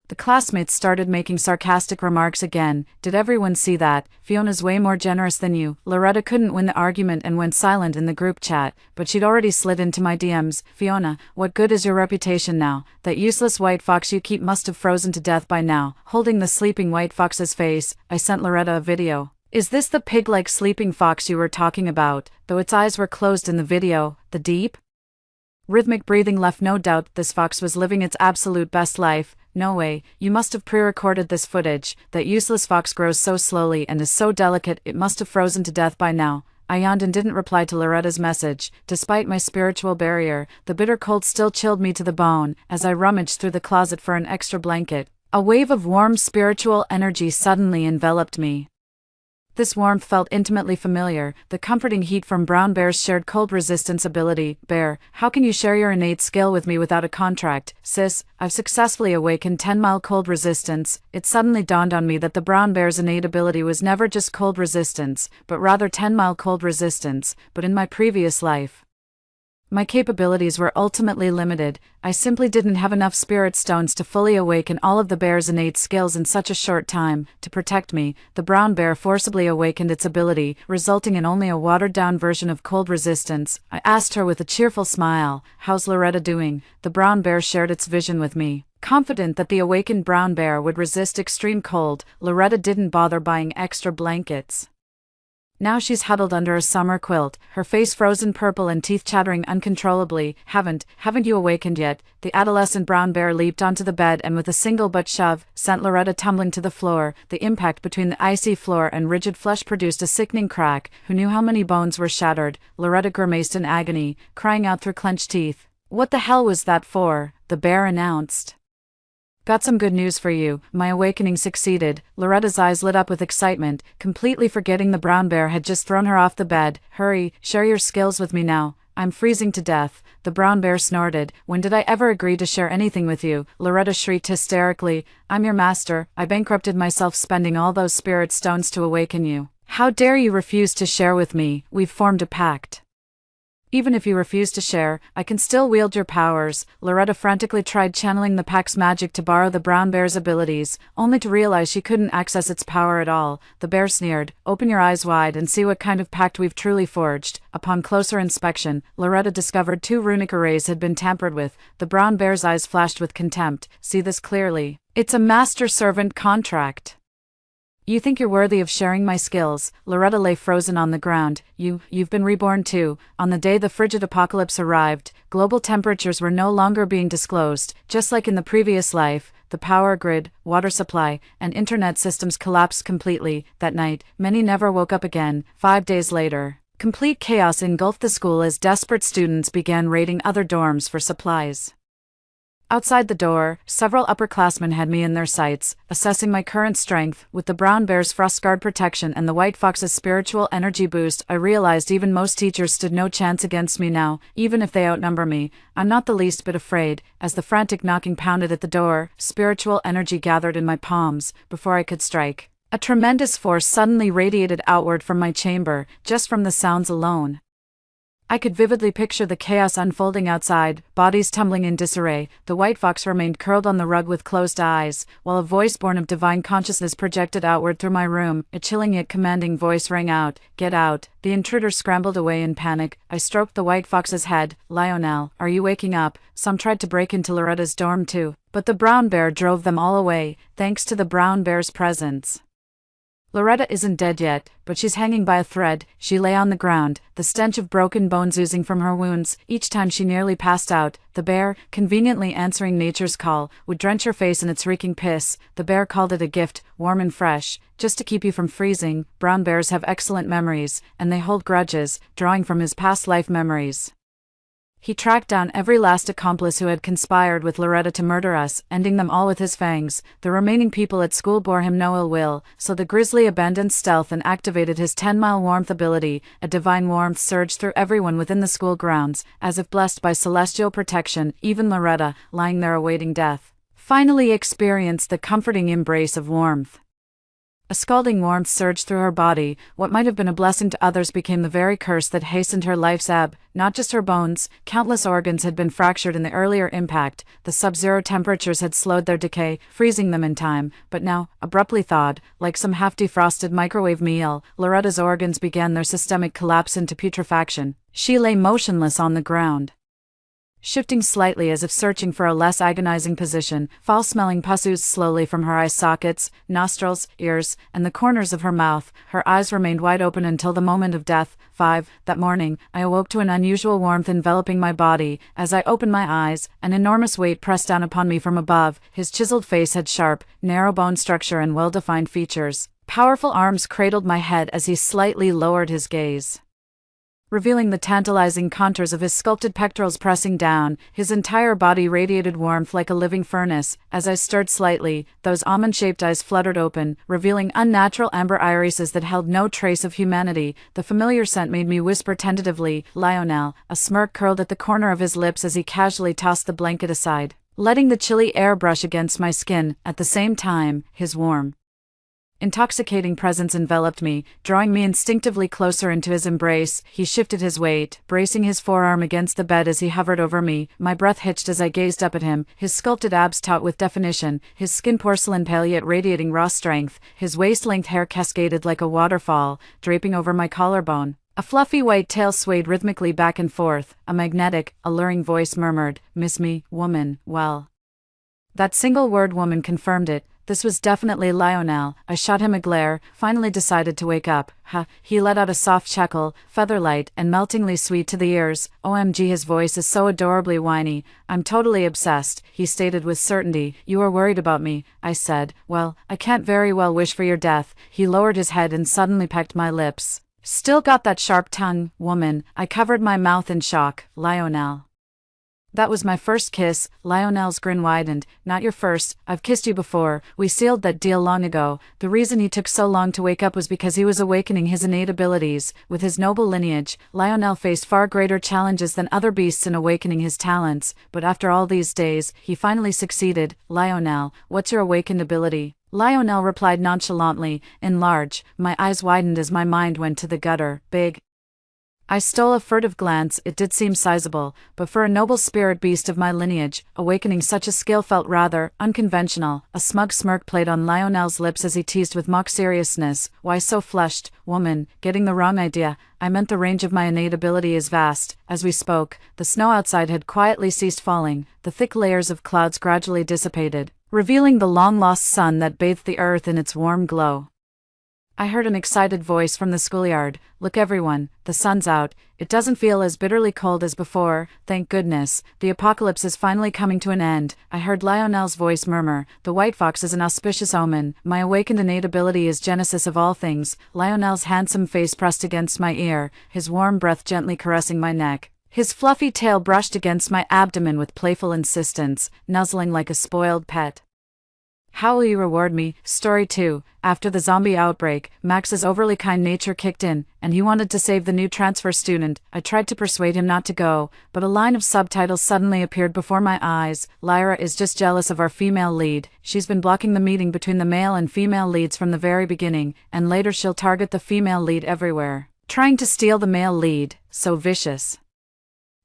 The classmates started making sarcastic remarks again. "Did everyone see that? Fiona's way more generous than you." Loretta couldn't win the argument and went silent in the group chat, but she'd already slid into my DMs. "Fiona, what good is your reputation now? That useless white fox you keep must have frozen to death by now." Holding the sleeping white fox's face, I sent Loretta a video. "Is this the pig-like sleeping fox you were talking about?" Though its eyes were closed in the video, the deep, rhythmic breathing left no doubt this fox was living its absolute best life. "No way, you must have pre-recorded this footage. That useless fox grows so slowly and is so delicate it must have frozen to death by now." I yawned and didn't reply to Loretta's message. Despite my spiritual barrier, the bitter cold still chilled me to the bone. As I rummaged through the closet for an extra blanket, a wave of warm spiritual energy suddenly enveloped me. This warmth felt intimately familiar, the comforting heat from Brown Bear's shared cold resistance ability. "Bear, how can you share your innate skill with me without a contract? Sis, I've successfully awakened 10-mile cold resistance." It suddenly dawned on me that the Brown Bear's innate ability was never just cold resistance, but rather 10-mile cold resistance. But in my previous life, my capabilities were ultimately limited. I simply didn't have enough spirit stones to fully awaken all of the bear's innate skills in such a short time. To protect me, the brown bear forcibly awakened its ability, resulting in only a watered-down version of cold resistance. I asked her with a cheerful smile, "How's Loretta doing?" The brown bear shared its vision with me. Confident that the awakened brown bear would resist extreme cold, Loretta didn't bother buying extra blankets. Now she's huddled under a summer quilt, her face frozen purple and teeth chattering uncontrollably. Haven't you awakened yet?" The adolescent brown bear leaped onto the bed and with a single butt shove, sent Loretta tumbling to the floor. The impact between the icy floor and rigid flesh produced a sickening crack. Who knew how many bones were shattered? Loretta grimaced in agony, crying out through clenched teeth. "What the hell was that for?" the bear announced. Got some good news for you. My awakening succeeded. Loretta's eyes lit up with excitement, completely forgetting the brown bear had just thrown her off the bed. Hurry, share your skills with me now. I'm freezing to death. The brown bear snorted. When did I ever agree to share anything with you? Loretta shrieked hysterically. I'm your master. I bankrupted myself spending all those spirit stones to awaken you. How dare you refuse to share with me? We've formed a pact. Even if you refuse to share, I can still wield your powers. Loretta frantically tried channeling the pack's magic to borrow the brown bear's abilities, only to realize she couldn't access its power at all. The bear sneered. Open your eyes wide and see what kind of pact we've truly forged. Upon closer inspection, Loretta discovered 2 runic arrays had been tampered with. The brown bear's eyes flashed with contempt. See this clearly. It's a master-servant contract. You think you're worthy of sharing my skills? Loretta lay frozen on the ground. You've been reborn too. On the day the frigid apocalypse arrived, global temperatures were no longer being disclosed. Just like in the previous life, the power grid, water supply, and internet systems collapsed completely. That night, many never woke up again. 5 days later, complete chaos engulfed the school as desperate students began raiding other dorms for supplies. Outside the door, several upperclassmen had me in their sights, assessing my current strength. With the brown bear's frost guard protection and the white fox's spiritual energy boost, I realized even most teachers stood no chance against me now, even if they outnumber me. I'm not the least bit afraid. As the frantic knocking pounded at the door, spiritual energy gathered in my palms. Before I could strike, a tremendous force suddenly radiated outward from my chamber, just from the sounds alone. I could vividly picture the chaos unfolding outside, bodies tumbling in disarray. The white fox remained curled on the rug with closed eyes, while a voice born of divine consciousness projected outward through my room. A chilling yet commanding voice rang out, "Get out." The intruder scrambled away in panic. I stroked the white fox's head. "Lionel, are you waking up?" Some tried to break into Loretta's dorm too, but the brown bear drove them all away, thanks to the brown bear's presence. Loretta isn't dead yet, but she's hanging by a thread. She lay on the ground, the stench of broken bones oozing from her wounds. Each time she nearly passed out, the bear, conveniently answering nature's call, would drench her face in its reeking piss. The bear called it a gift, warm and fresh, just to keep you from freezing. Brown bears have excellent memories, and they hold grudges, drawing from his past life memories. He tracked down every last accomplice who had conspired with Loretta to murder us, ending them all with his fangs. The remaining people at school bore him no ill will, so the grizzly abandoned stealth and activated his 10-mile warmth ability. A divine warmth surged through everyone within the school grounds, as if blessed by celestial protection. Even Loretta, lying there awaiting death, finally experienced the comforting embrace of warmth. A scalding warmth surged through her body. What might have been a blessing to others became the very curse that hastened her life's ebb. Not just her bones, countless organs had been fractured in the earlier impact. The sub-zero temperatures had slowed their decay, freezing them in time. But now, abruptly thawed, like some half-defrosted microwave meal, Loretta's organs began their systemic collapse into putrefaction. She lay motionless on the ground, shifting slightly as if searching for a less agonizing position. Foul-smelling pus oozed slowly from her eye sockets, nostrils, ears, and the corners of her mouth. Her eyes remained wide open until the moment of death. 5. That morning, I awoke to an unusual warmth enveloping my body. As I opened my eyes, an enormous weight pressed down upon me from above. His chiseled face had sharp, narrow bone structure and well-defined features. Powerful arms cradled my head as he slightly lowered his gaze, revealing the tantalizing contours of his sculpted pectorals pressing down. His entire body radiated warmth like a living furnace. As I stirred slightly, those almond-shaped eyes fluttered open, revealing unnatural amber irises that held no trace of humanity. The familiar scent made me whisper tentatively, "Lionel." A smirk curled at the corner of his lips as he casually tossed the blanket aside, letting the chilly air brush against my skin. At the same time, his warm, intoxicating presence enveloped me, drawing me instinctively closer into his embrace. He shifted his weight, bracing his forearm against the bed as he hovered over me. My breath hitched as I gazed up at him, his sculpted abs taut with definition, his skin porcelain pale yet radiating raw strength. His waist-length hair cascaded like a waterfall, draping over my collarbone. A fluffy white tail swayed rhythmically back and forth. A magnetic, alluring voice murmured, "Miss me, woman?" Well, that single word woman confirmed it. This was definitely Lionel. I shot him a glare, finally decided to wake up. Ha! He let out a soft chuckle, featherlight and meltingly sweet to the ears. OMG, his voice is so adorably whiny. "I'm totally obsessed," he stated with certainty. "You are worried about me," I said. "Well, I can't very well wish for your death." He lowered his head and suddenly pecked my lips. "Still got that sharp tongue, woman." I covered my mouth in shock. "Lionel, That was my first kiss. Lionel's grin widened. Not your first, I've kissed you before. We sealed that deal long ago. The reason he took so long to wake up was because he was awakening his innate abilities. With his noble lineage, Lionel faced far greater challenges than other beasts in awakening his talents, but after all these days, he finally succeeded. Lionel, what's your awakened ability? Lionel replied nonchalantly, enlarge. My eyes widened as my mind went to the gutter. Big. I stole a furtive glance. It did seem sizable, but for a noble spirit beast of my lineage, awakening such a skill felt rather unconventional. A smug smirk played on Lionel's lips as he teased with mock seriousness. Why so flushed, woman? Getting the wrong idea. I meant the range of my innate ability is vast. As we spoke, the snow outside had quietly ceased falling. The thick layers of clouds gradually dissipated, revealing the long-lost sun that bathed the earth in its warm glow. I heard an excited voice from the schoolyard. Look everyone, the sun's out. It doesn't feel as bitterly cold as before, thank goodness. The apocalypse is finally coming to an end. I heard Lionel's voice murmur. The white fox is an auspicious omen. My awakened innate ability is genesis of all things. Lionel's handsome face pressed against my ear, his warm breath gently caressing my neck. His fluffy tail brushed against my abdomen with playful insistence, nuzzling like a spoiled pet. How will you reward me? Story 2. After the zombie outbreak, Max's overly kind nature kicked in, and he wanted to save the new transfer student. I tried to persuade him not to go, but a line of subtitles suddenly appeared before my eyes. Lyra is just jealous of our female lead. She's been blocking the meeting between the male and female leads from the very beginning, and later she'll target the female lead everywhere. Trying to steal the male lead. So vicious.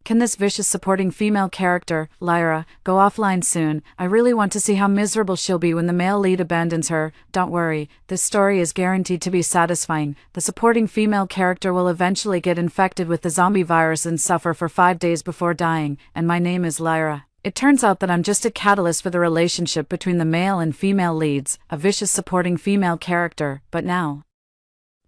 Can this vicious supporting female character, Lyra, go offline soon? I really want to see how miserable she'll be when the male lead abandons her. Don't worry, this story is guaranteed to be satisfying. The supporting female character will eventually get infected with the zombie virus and suffer for 5 days before dying, and my name is Lyra. It turns out that I'm just a catalyst for the relationship between the male and female leads, a vicious supporting female character, but now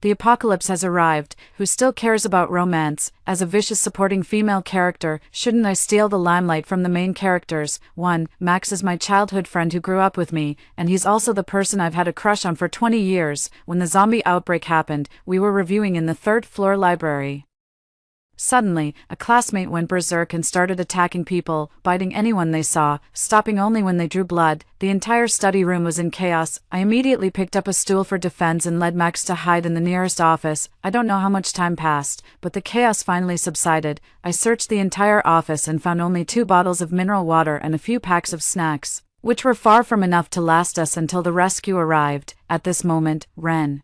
the apocalypse has arrived. Who still cares about romance? As a vicious supporting female character, shouldn't I steal the limelight from the main characters? 1. Max is my childhood friend who grew up with me, and he's also the person I've had a crush on for 20 years. When the zombie outbreak happened, we were reviewing in the third-floor library. Suddenly, a classmate went berserk and started attacking people, biting anyone they saw, stopping only when they drew blood. The entire study room was in chaos. I immediately picked up a stool for defense and led Max to hide in the nearest office. I don't know how much time passed, but the chaos finally subsided. I searched the entire office and found only 2 bottles of mineral water and a few packs of snacks, which were far from enough to last us until the rescue arrived. At this moment, Ren,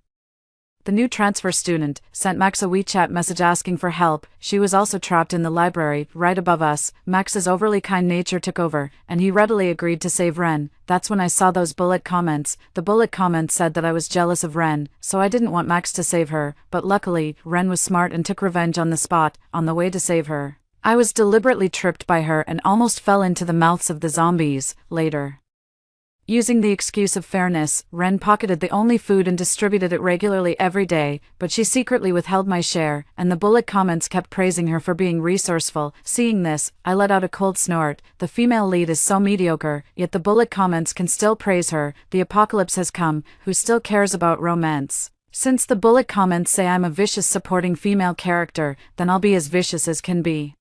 the new transfer student, sent Max a WeChat message asking for help. She was also trapped in the library, right above us. Max's overly kind nature took over, and he readily agreed to save Ren. That's when I saw those bullet comments. The bullet comments said that I was jealous of Ren, so I didn't want Max to save her, but luckily, Ren was smart and took revenge on the spot, on the way to save her. I was deliberately tripped by her and almost fell into the mouths of the zombies. Later, using the excuse of fairness, Ren pocketed the only food and distributed it regularly every day, but she secretly withheld my share, and the bullet comments kept praising her for being resourceful. Seeing this, I let out a cold snort. The female lead is so mediocre, yet the bullet comments can still praise her. The apocalypse has come. Who still cares about romance? Since the bullet comments say I'm a vicious supporting female character, then I'll be as vicious as can be.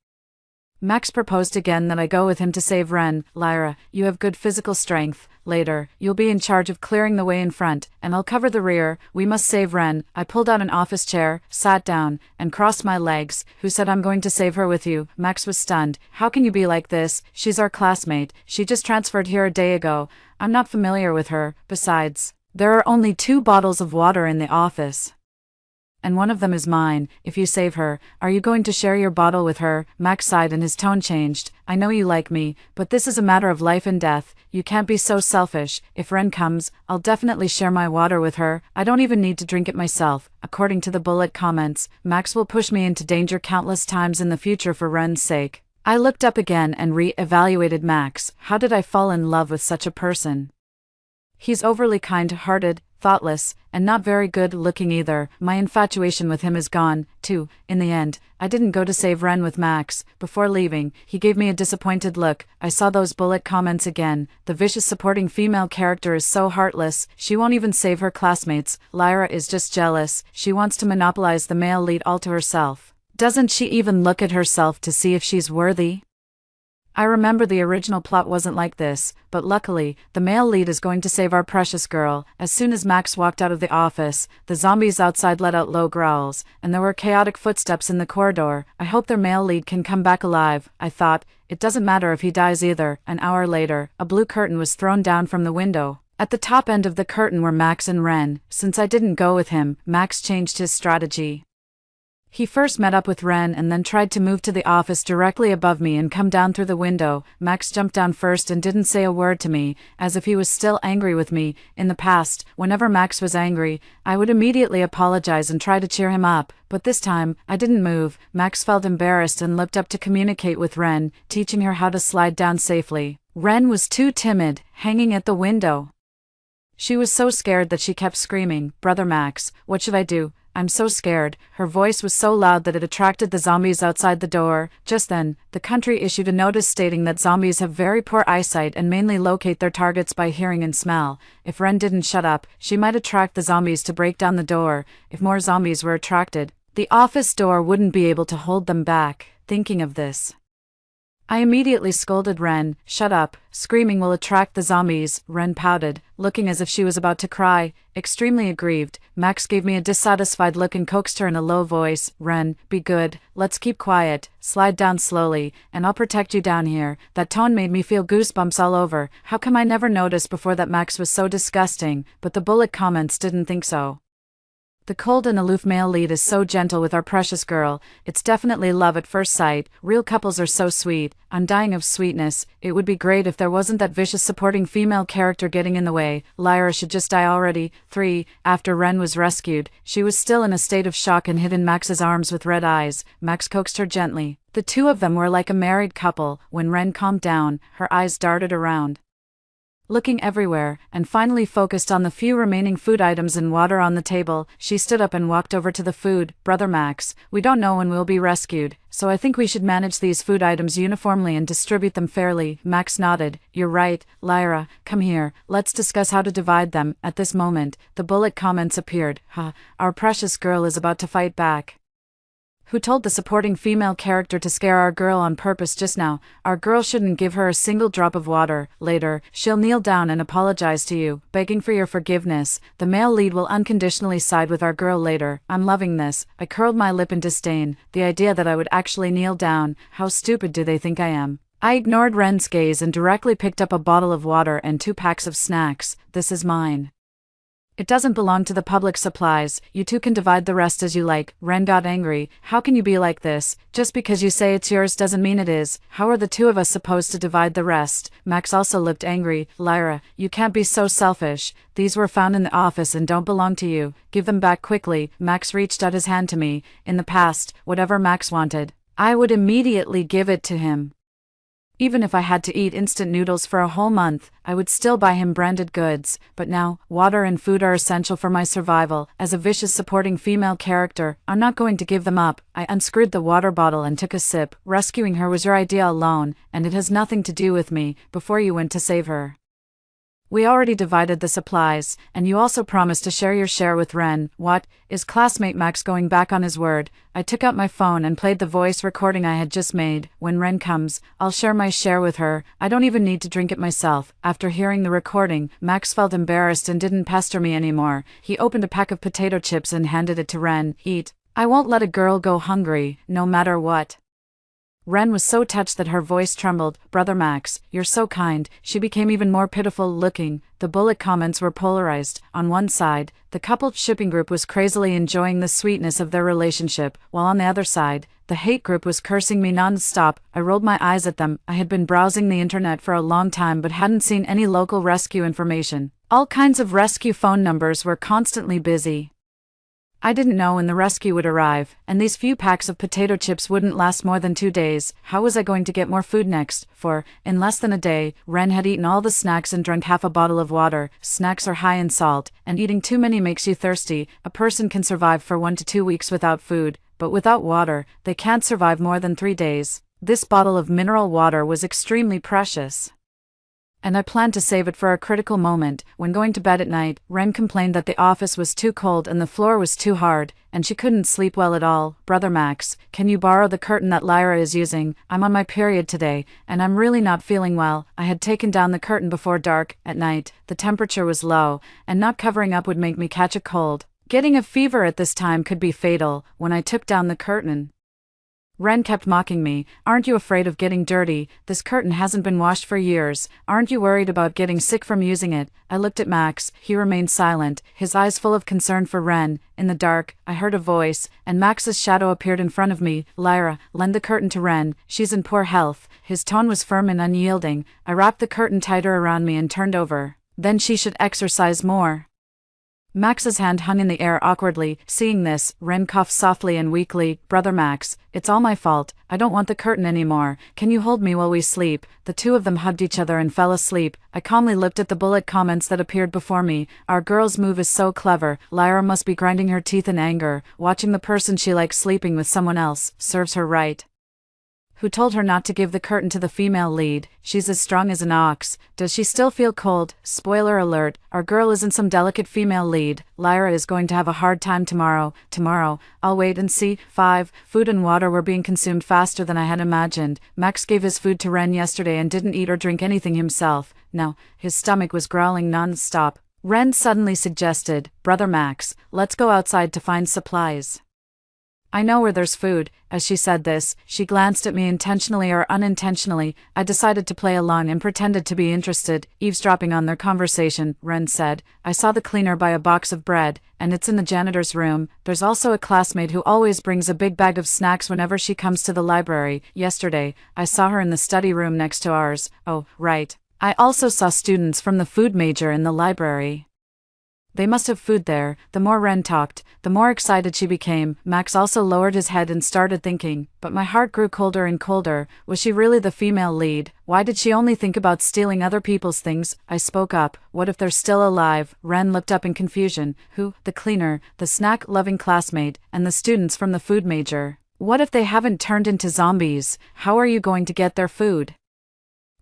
Max proposed again that I go with him to save Ren. Lyra, you have good physical strength. Later, you'll be in charge of clearing the way in front, and I'll cover the rear. We must save Ren. I pulled out an office chair, sat down, and crossed my legs. Who said I'm going to save her with you? Max was stunned. How can you be like this? She's our classmate. She just transferred here a day ago. I'm not familiar with her. Besides, there are only 2 bottles of water in the office, and one of them is mine. If you save her, are you going to share your bottle with her? Max sighed and his tone changed. I know you like me, but this is a matter of life and death. You can't be so selfish. If Ren comes, I'll definitely share my water with her. I don't even need to drink it myself. According to the bullet comments, Max will push me into danger countless times in the future for Ren's sake. I looked up again and re-evaluated Max. How did I fall in love with such a person? He's overly kind-hearted, thoughtless, and not very good-looking either. My infatuation with him is gone, too. In the end, I didn't go to save Ren with Max. Before leaving, he gave me a disappointed look. I saw those bullet comments again. The vicious supporting female character is so heartless, she won't even save her classmates. Lyra is just jealous. She wants to monopolize the male lead all to herself. Doesn't she even look at herself to see if she's worthy? I remember the original plot wasn't like this, but luckily, the male lead is going to save our precious girl. As soon as Max walked out of the office, the zombies outside let out low growls, and there were chaotic footsteps in the corridor. I hope their male lead can come back alive, I thought. It doesn't matter if he dies either. An hour later, a blue curtain was thrown down from the window. At the top end of the curtain were Max and Ren. Since I didn't go with him, Max changed his strategy. He first met up with Ren and then tried to move to the office directly above me and come down through the window. Max jumped down first and didn't say a word to me, as if he was still angry with me. In the past, whenever Max was angry, I would immediately apologize and try to cheer him up, but this time, I didn't move. Max felt embarrassed and leapt up to communicate with Ren, teaching her how to slide down safely. Ren was too timid, hanging at the window. She was so scared that she kept screaming, "Brother Max, what should I do? I'm so scared." Her voice was so loud that it attracted the zombies outside the door. Just then, the country issued a notice stating that zombies have very poor eyesight and mainly locate their targets by hearing and smell. If Ren didn't shut up, she might attract the zombies to break down the door. If more zombies were attracted, the office door wouldn't be able to hold them back. Thinking of this, I immediately scolded Ren. "Shut up, screaming will attract the zombies." Ren pouted, looking as if she was about to cry. Extremely aggrieved, Max gave me a dissatisfied look and coaxed her in a low voice, "Ren, be good, let's keep quiet, slide down slowly, and I'll protect you down here." That tone made me feel goosebumps all over. How come I never noticed before that Max was so disgusting? But the bullet comments didn't think so. The cold and aloof male lead is so gentle with our precious girl. It's definitely love at first sight. Real couples are so sweet. I'm dying of sweetness. It would be great if there wasn't that vicious supporting female character getting in the way. Lyra should just die already. 3. After Ren was rescued, she was still in a state of shock and hid in Max's arms with red eyes. Max coaxed her gently. The two of them were like a married couple. When Ren calmed down, her eyes darted around, looking everywhere, and finally focused on the few remaining food items and water on the table. She stood up and walked over to the food. "Brother Max, we don't know when we'll be rescued, so I think we should manage these food items uniformly and distribute them fairly." Max nodded. "You're right, Lyra, come here, let's discuss how to divide them." At this moment, the bullet comments appeared. Our precious girl is about to fight back. Who told the supporting female character to scare our girl on purpose just now? Our girl shouldn't give her a single drop of water. Later, she'll kneel down and apologize to you, begging for your forgiveness. The male lead will unconditionally side with our girl later. I'm loving this. I curled my lip in disdain. The idea that I would actually kneel down. How stupid do they think I am? I ignored Ren's gaze and directly picked up a bottle of water and 2 packs of snacks. "This is mine. It doesn't belong to the public supplies. You two can divide the rest as you like." Ren got angry. "How can you be like this? Just because you say it's yours doesn't mean it is. How are the two of us supposed to divide the rest?" Max also looked angry. "Lyra, you can't be so selfish. These were found in the office and don't belong to you. Give them back quickly." Max reached out his hand to me. In the past, whatever Max wanted, I would immediately give it to him. Even if I had to eat instant noodles for a whole month, I would still buy him branded goods. But now, water and food are essential for my survival. As a vicious supporting female character, I'm not going to give them up. I unscrewed the water bottle and took a sip. "Rescuing her was your idea alone, and it has nothing to do with me. Before you went to save her, we already divided the supplies, and you also promised to share your share with Ren." "What? Is classmate Max going back on his word?" I took out my phone and played the voice recording I had just made. "When Ren comes, I'll share my share with her. I don't even need to drink it myself." After hearing the recording, Max felt embarrassed and didn't pester me anymore. He opened a pack of potato chips and handed it to Ren. "Eat. I won't let a girl go hungry, no matter what." Ren was so touched that her voice trembled. "Brother Max, you're so kind." She became even more pitiful looking. The bullet comments were polarized. On one side, the coupled shipping group was crazily enjoying the sweetness of their relationship, while on the other side, the hate group was cursing me non-stop. I rolled my eyes at them. I had been browsing the internet for a long time but hadn't seen any local rescue information. All kinds of rescue phone numbers were constantly busy. I didn't know when the rescue would arrive, and these few packs of potato chips wouldn't last more than 2 days. How was I going to get more food next? For, in less than a day, Ren had eaten all the snacks and drunk half a bottle of water. Snacks are high in salt, and eating too many makes you thirsty. A person can survive for 1 to 2 weeks without food, but without water, they can't survive more than 3 days. This bottle of mineral water was extremely precious. and I planned to save it for a critical moment. When going to bed at night, Ren complained that the office was too cold and the floor was too hard, and she couldn't sleep well at all. Brother Max, can you borrow the curtain that Lyra is using? I'm on my period today, and I'm really not feeling well. I had taken down the curtain before dark. At night, the temperature was low, and not covering up would make me catch a cold. Getting a fever at this time could be fatal. When I took down the curtain, Ren kept mocking me. Aren't you afraid of getting dirty? This curtain hasn't been washed for years. Aren't you worried about getting sick from using it? I looked at Max. He remained silent, his eyes full of concern for Ren. In the dark, I heard a voice, and Max's shadow appeared in front of me. Lyra, lend the curtain to Ren. She's in poor health. His tone was firm and unyielding. I wrapped the curtain tighter around me and turned over. Then she should exercise more. Max's hand hung in the air awkwardly. Seeing this, Ren coughed softly and weakly. Brother Max, it's all my fault. I don't want the curtain anymore. Can you hold me while we sleep? The two of them hugged each other and fell asleep. I calmly looked at the bullet comments that appeared before me. Our girl's move is so clever. Lyra must be grinding her teeth in anger. Watching the person she likes sleeping with someone else serves her right. Who told her not to give the curtain to the female lead? She's as strong as an ox. Does she still feel cold? Spoiler alert, our girl isn't some delicate female lead. Lyra is going to have a hard time tomorrow. I'll wait and see. 5. Food and water were being consumed faster than I had imagined. Max gave his food to Ren yesterday and didn't eat or drink anything himself. No, his stomach was growling non-stop. Ren suddenly suggested, Brother Max, let's go outside to find supplies. I know where there's food. As she said this, she glanced at me intentionally or unintentionally. I decided to play along and pretended to be interested, eavesdropping on their conversation. Ren said, I saw the cleaner buy a box of bread, and it's in the janitor's room. There's also a classmate who always brings a big bag of snacks whenever she comes to the library. Yesterday, I saw her in the study room next to ours. Oh, right. I also saw students from the food major in the library. They must have food there. The more Ren talked, the more excited she became. Max also lowered his head and started thinking, but my heart grew colder and colder. Was she really the female lead? Why did she only think about stealing other people's things? I spoke up. What if they're still alive? Ren looked up in confusion. Who? The cleaner, the snack-loving classmate, and the students from the food major. What if they haven't turned into zombies? How are you going to get their food?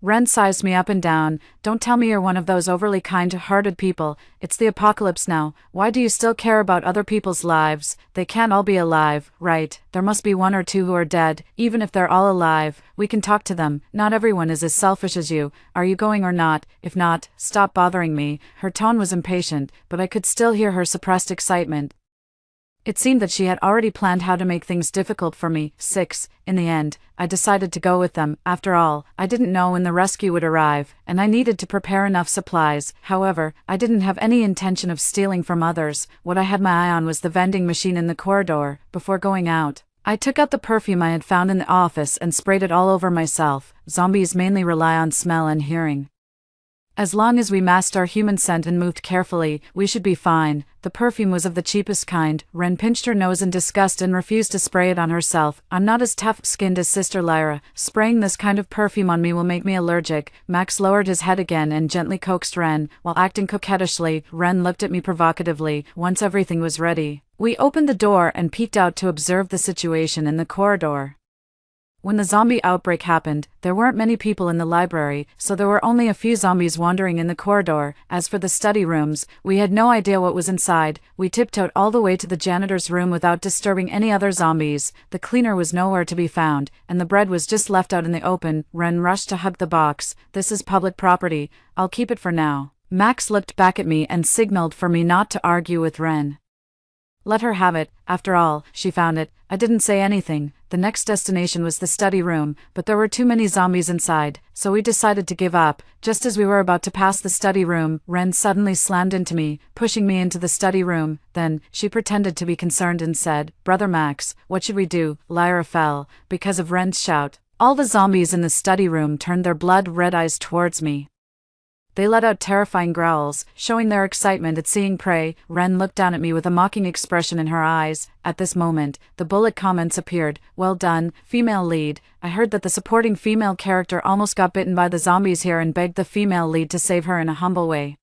Ren sized me up and down. Don't tell me you're one of those overly kind-hearted people. It's the apocalypse now. Why do you still care about other people's lives? They can't all be alive, right? There must be one or two who are dead. Even if they're all alive, we can talk to them. Not everyone is as selfish as you. Are you going or not? If not, stop bothering me. Her tone was impatient, but I could still hear her suppressed excitement. It seemed that she had already planned how to make things difficult for me. 6. In the end, I decided to go with them. After all, I didn't know when the rescue would arrive, and I needed to prepare enough supplies. However, I didn't have any intention of stealing from others. What I had my eye on was the vending machine in the corridor. Before going out, I took out the perfume I had found in the office and sprayed it all over myself. Zombies mainly rely on smell and hearing. As long as we masked our human scent and moved carefully, we should be fine. The perfume was of the cheapest kind. Ren pinched her nose in disgust and refused to spray it on herself. I'm not as tough-skinned as Sister Lyra. Spraying this kind of perfume on me will make me allergic. Max lowered his head again and gently coaxed Ren. While acting coquettishly, Ren looked at me provocatively. Once everything was ready, we opened the door and peeked out to observe the situation in the corridor. When the zombie outbreak happened, there weren't many people in the library, so there were only a few zombies wandering in the corridor. As for the study rooms, we had no idea what was inside. We tiptoed all the way to the janitor's room without disturbing any other zombies. The cleaner was nowhere to be found, and the bread was just left out in the open. Ren rushed to hug the box. This is public property. I'll keep it for now. Max looked back at me and signaled for me not to argue with Ren. Let her have it. After all, she found it. I didn't say anything. The next destination was the study room, but there were too many zombies inside, so we decided to give up. Just as we were about to pass the study room, Ren suddenly slammed into me, pushing me into the study room. Then, she pretended to be concerned and said, Brother Max, what should we do? Lyra fell. Because of Ren's shout, all the zombies in the study room turned their blood-red eyes towards me. They let out terrifying growls, showing their excitement at seeing prey. Ren looked down at me with a mocking expression in her eyes. At this moment, the bullet comments appeared. Well done, female lead. I heard that the supporting female character almost got bitten by the zombies here and begged the female lead to save her in a humble way.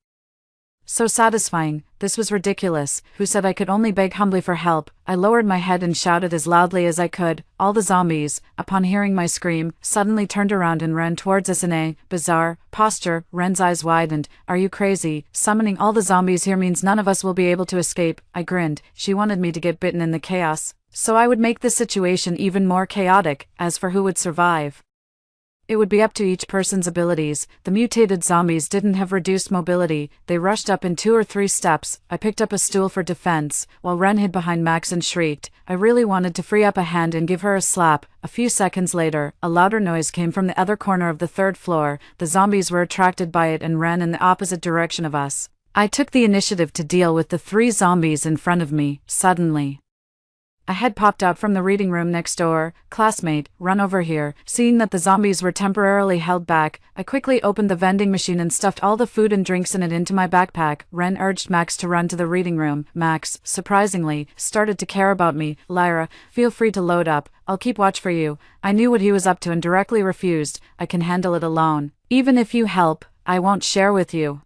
So satisfying. This was ridiculous. Who said I could only beg humbly for help? I lowered my head and shouted as loudly as I could. All the zombies, upon hearing my scream, suddenly turned around and ran towards us in a bizarre posture. Ren's eyes widened. Are you crazy? Summoning all the zombies here means none of us will be able to escape. I grinned. She wanted me to get bitten in the chaos, so I would make the situation even more chaotic. As for who would survive, it would be up to each person's abilities. The mutated zombies didn't have reduced mobility. They rushed up in 2 or 3 steps. I picked up a stool for defense, while Ren hid behind Max and shrieked. I really wanted to free up a hand and give her a slap. A few seconds later, a louder noise came from the other corner of the 3rd floor. The zombies were attracted by it and ran in the opposite direction of us. I took the initiative to deal with the 3 zombies in front of me. Suddenly, a head popped out from the reading room next door. Classmate, run over here. Seeing that the zombies were temporarily held back, I quickly opened the vending machine and stuffed all the food and drinks in it into my backpack. Ren urged Max to run to the reading room. Max, surprisingly, started to care about me. Lyra, feel free to load up. I'll keep watch for you. I knew what he was up to and directly refused. I can handle it alone. Even if you help, I won't share with you.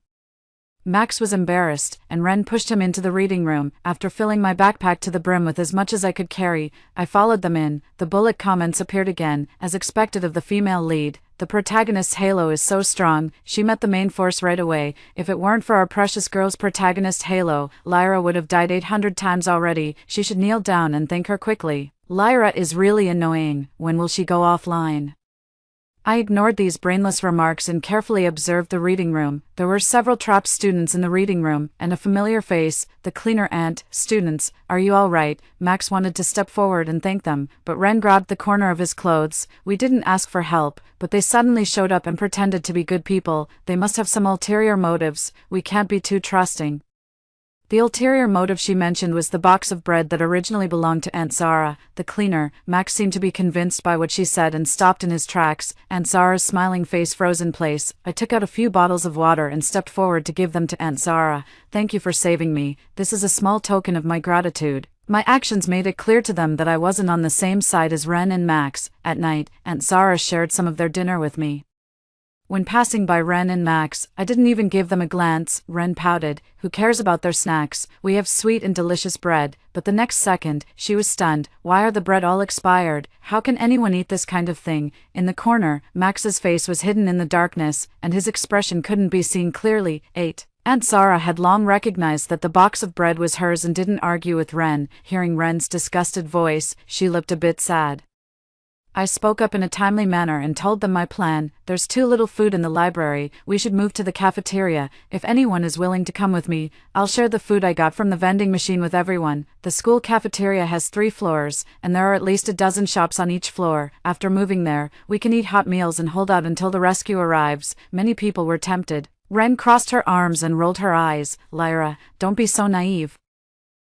Max was embarrassed, and Ren pushed him into the reading room. After filling my backpack to the brim with as much as I could carry, I followed them in. The bullet comments appeared again, as expected of the female lead. The protagonist's halo is so strong, she met the main force right away. If it weren't for our precious girl's protagonist halo, Lyra would have died 800 times already. She should kneel down and thank her quickly. Lyra is really annoying. When will she go offline? I ignored these brainless remarks and carefully observed the reading room. There were several trapped students in the reading room, and a familiar face, the cleaner aunt. Students, are you all right? Max wanted to step forward and thank them, but Ren grabbed the corner of his clothes. We didn't ask for help, but they suddenly showed up and pretended to be good people. They must have some ulterior motives. We can't be too trusting. The ulterior motive she mentioned was the box of bread that originally belonged to Aunt Zara, the cleaner. Max seemed to be convinced by what she said and stopped in his tracks. Aunt Zara's smiling face froze in place. I took out a few bottles of water and stepped forward to give them to Aunt Zara. Thank you for saving me. This is a small token of my gratitude. My actions made it clear to them that I wasn't on the same side as Ren and Max. At night, Aunt Zara shared some of their dinner with me. When passing by Ren and Max, I didn't even give them a glance. Ren pouted. Who cares about their snacks? We have sweet and delicious bread. But the next second, she was stunned. Why are the bread all expired? How can anyone eat this kind of thing? In the corner, Max's face was hidden in the darkness, and his expression couldn't be seen clearly. 8. Aunt Zara had long recognized that the box of bread was hers and didn't argue with Ren. Hearing Ren's disgusted voice, she looked a bit sad. I spoke up in a timely manner and told them my plan. There's too little food in the library. We should move to the cafeteria. If anyone is willing to come with me, I'll share the food I got from the vending machine with everyone. The school cafeteria has 3 floors, and there are at least a dozen shops on each floor. After moving there, we can eat hot meals and hold out until the rescue arrives. Many people were tempted. Ren crossed her arms and rolled her eyes. Lyra, don't be so naive.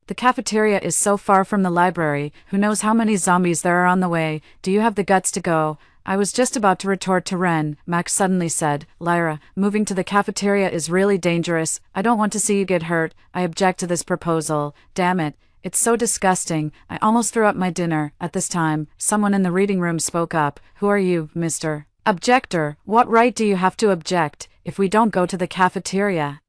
The cafeteria is so far from the library. Who knows how many zombies there are on the way? Do you have the guts to go? I was just about to retort to Ren. Max suddenly said, Lyra, moving to the cafeteria is really dangerous. I don't want to see you get hurt. I object to this proposal. Damn it. It's so disgusting. I almost threw up my dinner. At this time, someone in the reading room spoke up. Who are you, Mr. Objector? What right do you have to object if we don't go to the cafeteria?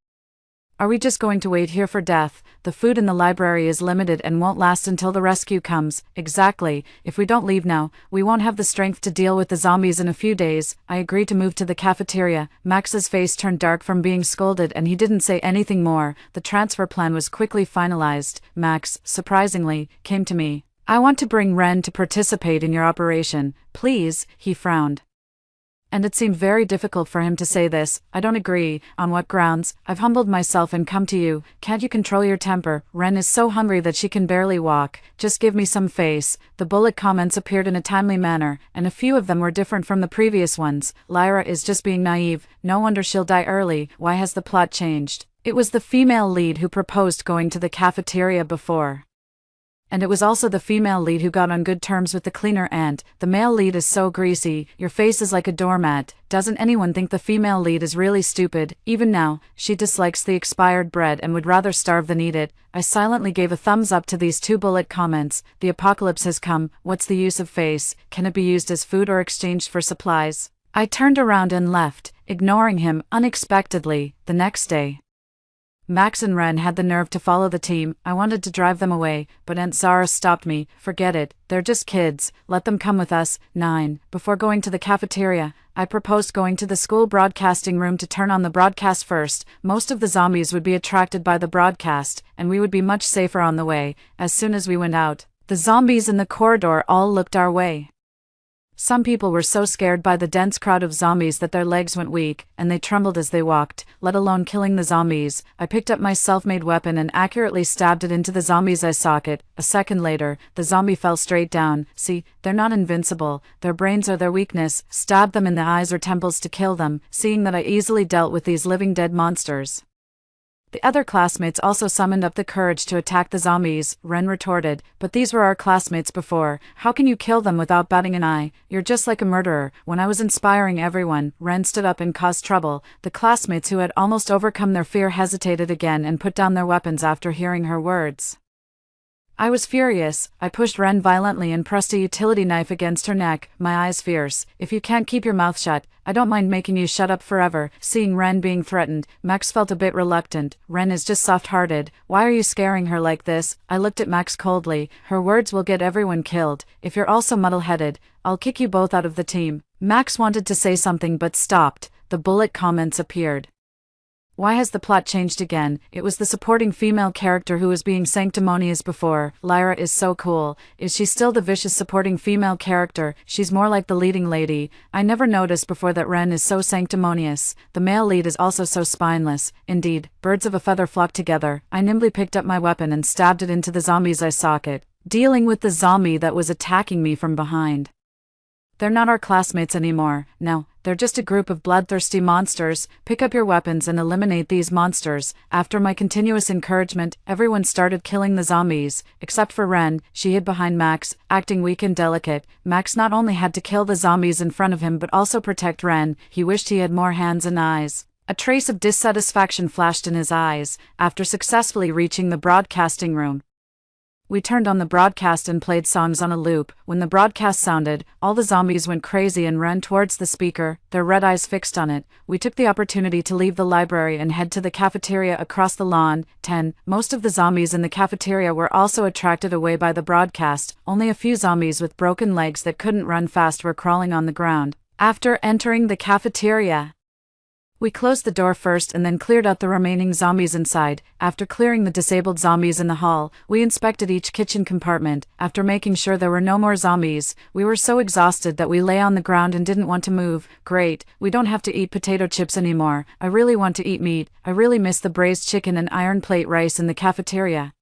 Are we just going to wait here for death? The food in the library is limited and won't last until the rescue comes. Exactly. If we don't leave now, we won't have the strength to deal with the zombies in a few days. I agreed to move to the cafeteria. Max's face turned dark from being scolded and he didn't say anything more. The transfer plan was quickly finalized. Max, surprisingly, came to me. I want to bring Ren to participate in your operation. Please, he frowned. And it seemed very difficult for him to say this. I don't agree. On what grounds? I've humbled myself and come to you. Can't you control your temper? Ren is so hungry that she can barely walk. Just give me some face. The bullet comments appeared in a timely manner, and a few of them were different from the previous ones. Lyra is just being naive. No wonder she'll die early. Why has the plot changed? It was the female lead who proposed going to the cafeteria before. And it was also the female lead who got on good terms with the cleaner aunt. The male lead is so greasy, your face is like a doormat. Doesn't anyone think the female lead is really stupid? Even now, she dislikes the expired bread and would rather starve than eat it. I silently gave a thumbs up to these 2 bullet comments. The apocalypse has come. What's the use of face? Can it be used as food or exchanged for supplies? I turned around and left, ignoring him unexpectedly. The next day, Max and Ren had the nerve to follow the team. I wanted to drive them away, but Aunt Zara stopped me. Forget it, they're just kids, let them come with us. 9. Before going to the cafeteria, I proposed going to the school broadcasting room to turn on the broadcast first. Most of the zombies would be attracted by the broadcast, and we would be much safer on the way. As soon as we went out, the zombies in the corridor all looked our way. Some people were so scared by the dense crowd of zombies that their legs went weak, and they trembled as they walked, let alone killing the zombies. I picked up my self-made weapon and accurately stabbed it into the zombie's eye socket. A second later, the zombie fell straight down. See, they're not invincible, their brains are their weakness. Stab them in the eyes or temples to kill them, seeing that I easily dealt with these living dead monsters. The other classmates also summoned up the courage to attack the zombies. Ren retorted, but these were our classmates before. How can you kill them without batting an eye? You're just like a murderer. When I was inspiring everyone, Ren stood up and caused trouble. The classmates who had almost overcome their fear hesitated again and put down their weapons after hearing her words. I was furious. I pushed Ren violently and pressed a utility knife against her neck, my eyes fierce. If you can't keep your mouth shut, I don't mind making you shut up forever. Seeing Ren being threatened, Max felt a bit reluctant. Ren is just soft-hearted. Why are you scaring her like this? I looked at Max coldly. Her words will get everyone killed. If you're also muddle-headed, I'll kick you both out of the team. Max wanted to say something but stopped. The bullet comments appeared. Why has the plot changed again? It was the supporting female character who was being sanctimonious before. Lyra is so cool. Is she still the vicious supporting female character? She's more like the leading lady. I never noticed before that Ren is so sanctimonious. The male lead is also so spineless. Indeed, birds of a feather flock together. I nimbly picked up my weapon and stabbed it into the zombie's eye socket, dealing with the zombie that was attacking me from behind. They're not our classmates anymore. No, they're just a group of bloodthirsty monsters. Pick up your weapons and eliminate these monsters. After my continuous encouragement, everyone started killing the zombies, except for Ren. She hid behind Max, acting weak and delicate. Max not only had to kill the zombies in front of him but also protect Ren. He wished he had more hands and eyes. A trace of dissatisfaction flashed in his eyes. After successfully reaching the broadcasting room, we turned on the broadcast and played songs on a loop. When the broadcast sounded, all the zombies went crazy and ran towards the speaker, their red eyes fixed on it. We took the opportunity to leave the library and head to the cafeteria across the lawn. 10. Most of the zombies in the cafeteria were also attracted away by the broadcast. Only a few zombies with broken legs that couldn't run fast were crawling on the ground. After entering the cafeteria, we closed the door first and then cleared out the remaining zombies inside. After clearing the disabled zombies in the hall, we inspected each kitchen compartment. After making sure there were no more zombies, we were so exhausted that we lay on the ground and didn't want to move. Great, we don't have to eat potato chips anymore. I really want to eat meat. I really miss the braised chicken and iron plate rice in the cafeteria.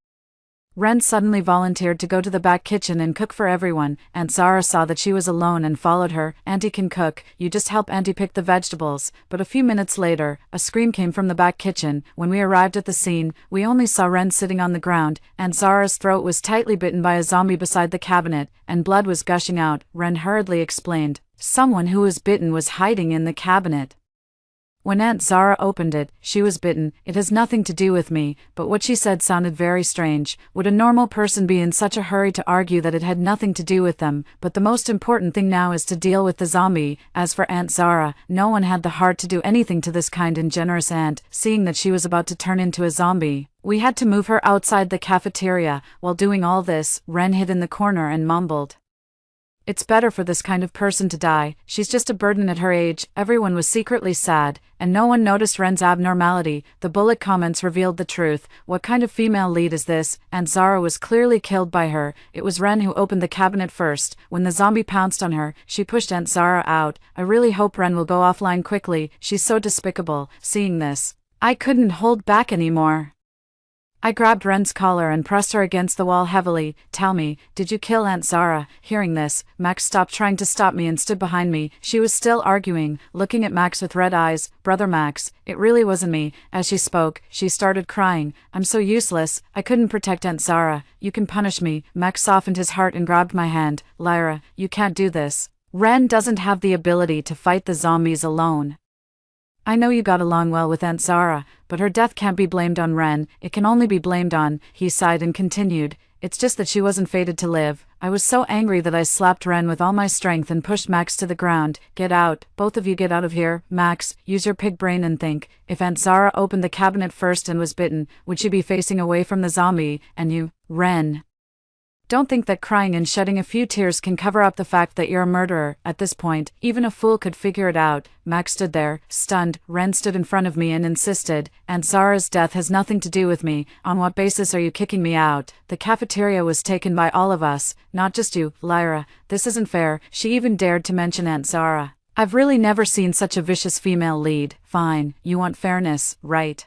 Ren suddenly volunteered to go to the back kitchen and cook for everyone. Aunt Zara saw that she was alone and followed her. Auntie can cook, you just help Auntie pick the vegetables. But a few minutes later, a scream came from the back kitchen. When we arrived at the scene, we only saw Ren sitting on the ground. Aunt Zara's throat was tightly bitten by a zombie beside the cabinet, and blood was gushing out. Ren hurriedly explained, someone who was bitten was hiding in the cabinet. When Aunt Zara opened it, she was bitten. It has nothing to do with me, but what she said sounded very strange. Would a normal person be in such a hurry to argue that it had nothing to do with them? But the most important thing now is to deal with the zombie. As for Aunt Zara, no one had the heart to do anything to this kind and generous aunt, seeing that she was about to turn into a zombie. We had to move her outside the cafeteria. While doing all this, Ren hid in the corner and mumbled, "It's better for this kind of person to die. She's just a burden at her age." Everyone was secretly sad, and no one noticed Ren's abnormality. The bullet comments revealed the truth. What kind of female lead is this? Aunt Zara was clearly killed by her. It was Ren who opened the cabinet first. When the zombie pounced on her, she pushed Aunt Zara out. I really hope Ren will go offline quickly. She's so despicable. Seeing this, I couldn't hold back anymore. I grabbed Ren's collar and pressed her against the wall heavily. "Tell me, did you kill Aunt Zara?" Hearing this, Max stopped trying to stop me and stood behind me. She was still arguing, looking at Max with red eyes. "Brother Max, it really wasn't me." As she spoke, she started crying. "I'm so useless. I couldn't protect Aunt Zara. You can punish me." Max softened his heart and grabbed my hand. "Lyra, you can't do this. Ren doesn't have the ability to fight the zombies alone. I know you got along well with Aunt Zara, but her death can't be blamed on Ren. It can only be blamed on," he sighed and continued, It's just that she wasn't fated to live. I was so angry that I slapped Ren with all my strength and pushed Max to the ground. Get out. Both of you get out of here. Max, use your pig brain and think. If Aunt Zara opened the cabinet first and was bitten, would she be facing away from the zombie? And you, Ren. Don't think that crying and shedding a few tears can cover up the fact that you're a murderer. At this point, even a fool could figure it out. Max stood there, stunned. Ren stood in front of me and insisted, Aunt Zara's death has nothing to do with me. On what basis are you kicking me out? The cafeteria was taken by all of us, not just you, Lyra. This isn't fair. She even dared to mention Aunt Zara. I've really never seen such a vicious female lead. Fine, you want fairness, right?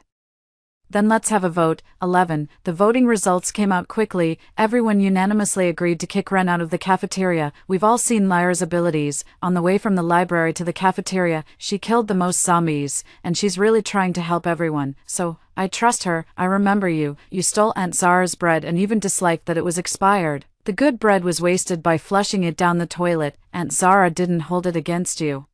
Then let's have a vote. 11. The voting results came out quickly. Everyone unanimously agreed to kick Ren out of the cafeteria. We've all seen Lyra's abilities. On the way from the library to the cafeteria, she killed the most zombies, and she's really trying to help everyone. So, I trust her. I remember you. You stole Aunt Zara's bread and even disliked that it was expired. The good bread was wasted by flushing it down the toilet. Aunt Zara didn't hold it against you.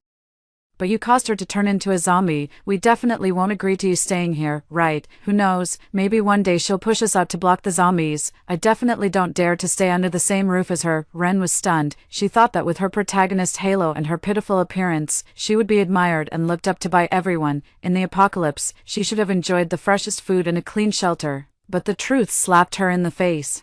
But you caused her to turn into a zombie. We definitely won't agree to you staying here, right? Who knows, maybe one day she'll push us out to block the zombies. I definitely don't dare to stay under the same roof as her. Ren was stunned. She thought that with her protagonist halo and her pitiful appearance, she would be admired and looked up to by everyone. In the apocalypse, she should have enjoyed the freshest food and a clean shelter. But the truth slapped her in the face.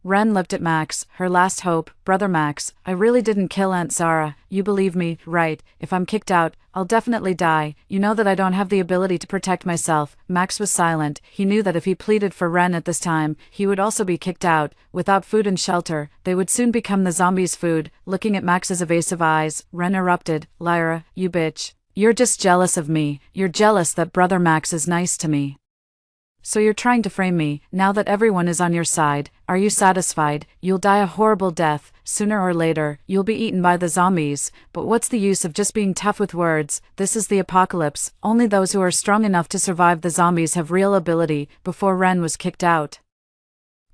Ren looked at Max, her last hope. Brother Max, I really didn't kill Aunt Zara. You believe me, right? If I'm kicked out, I'll definitely die. You know that I don't have the ability to protect myself. Max was silent. He knew that if he pleaded for Ren at this time, he would also be kicked out. Without food and shelter, they would soon become the zombies' food. Looking at Max's evasive eyes, Ren erupted. Lyra, you bitch. You're just jealous of me. You're jealous that Brother Max is nice to me. So you're trying to frame me. Now that everyone is on your side, are you satisfied? You'll die a horrible death. Sooner or later, you'll be eaten by the zombies. But what's the use of just being tough with words? This is the apocalypse. Only those who are strong enough to survive the zombies have real ability. Before Ren was kicked out,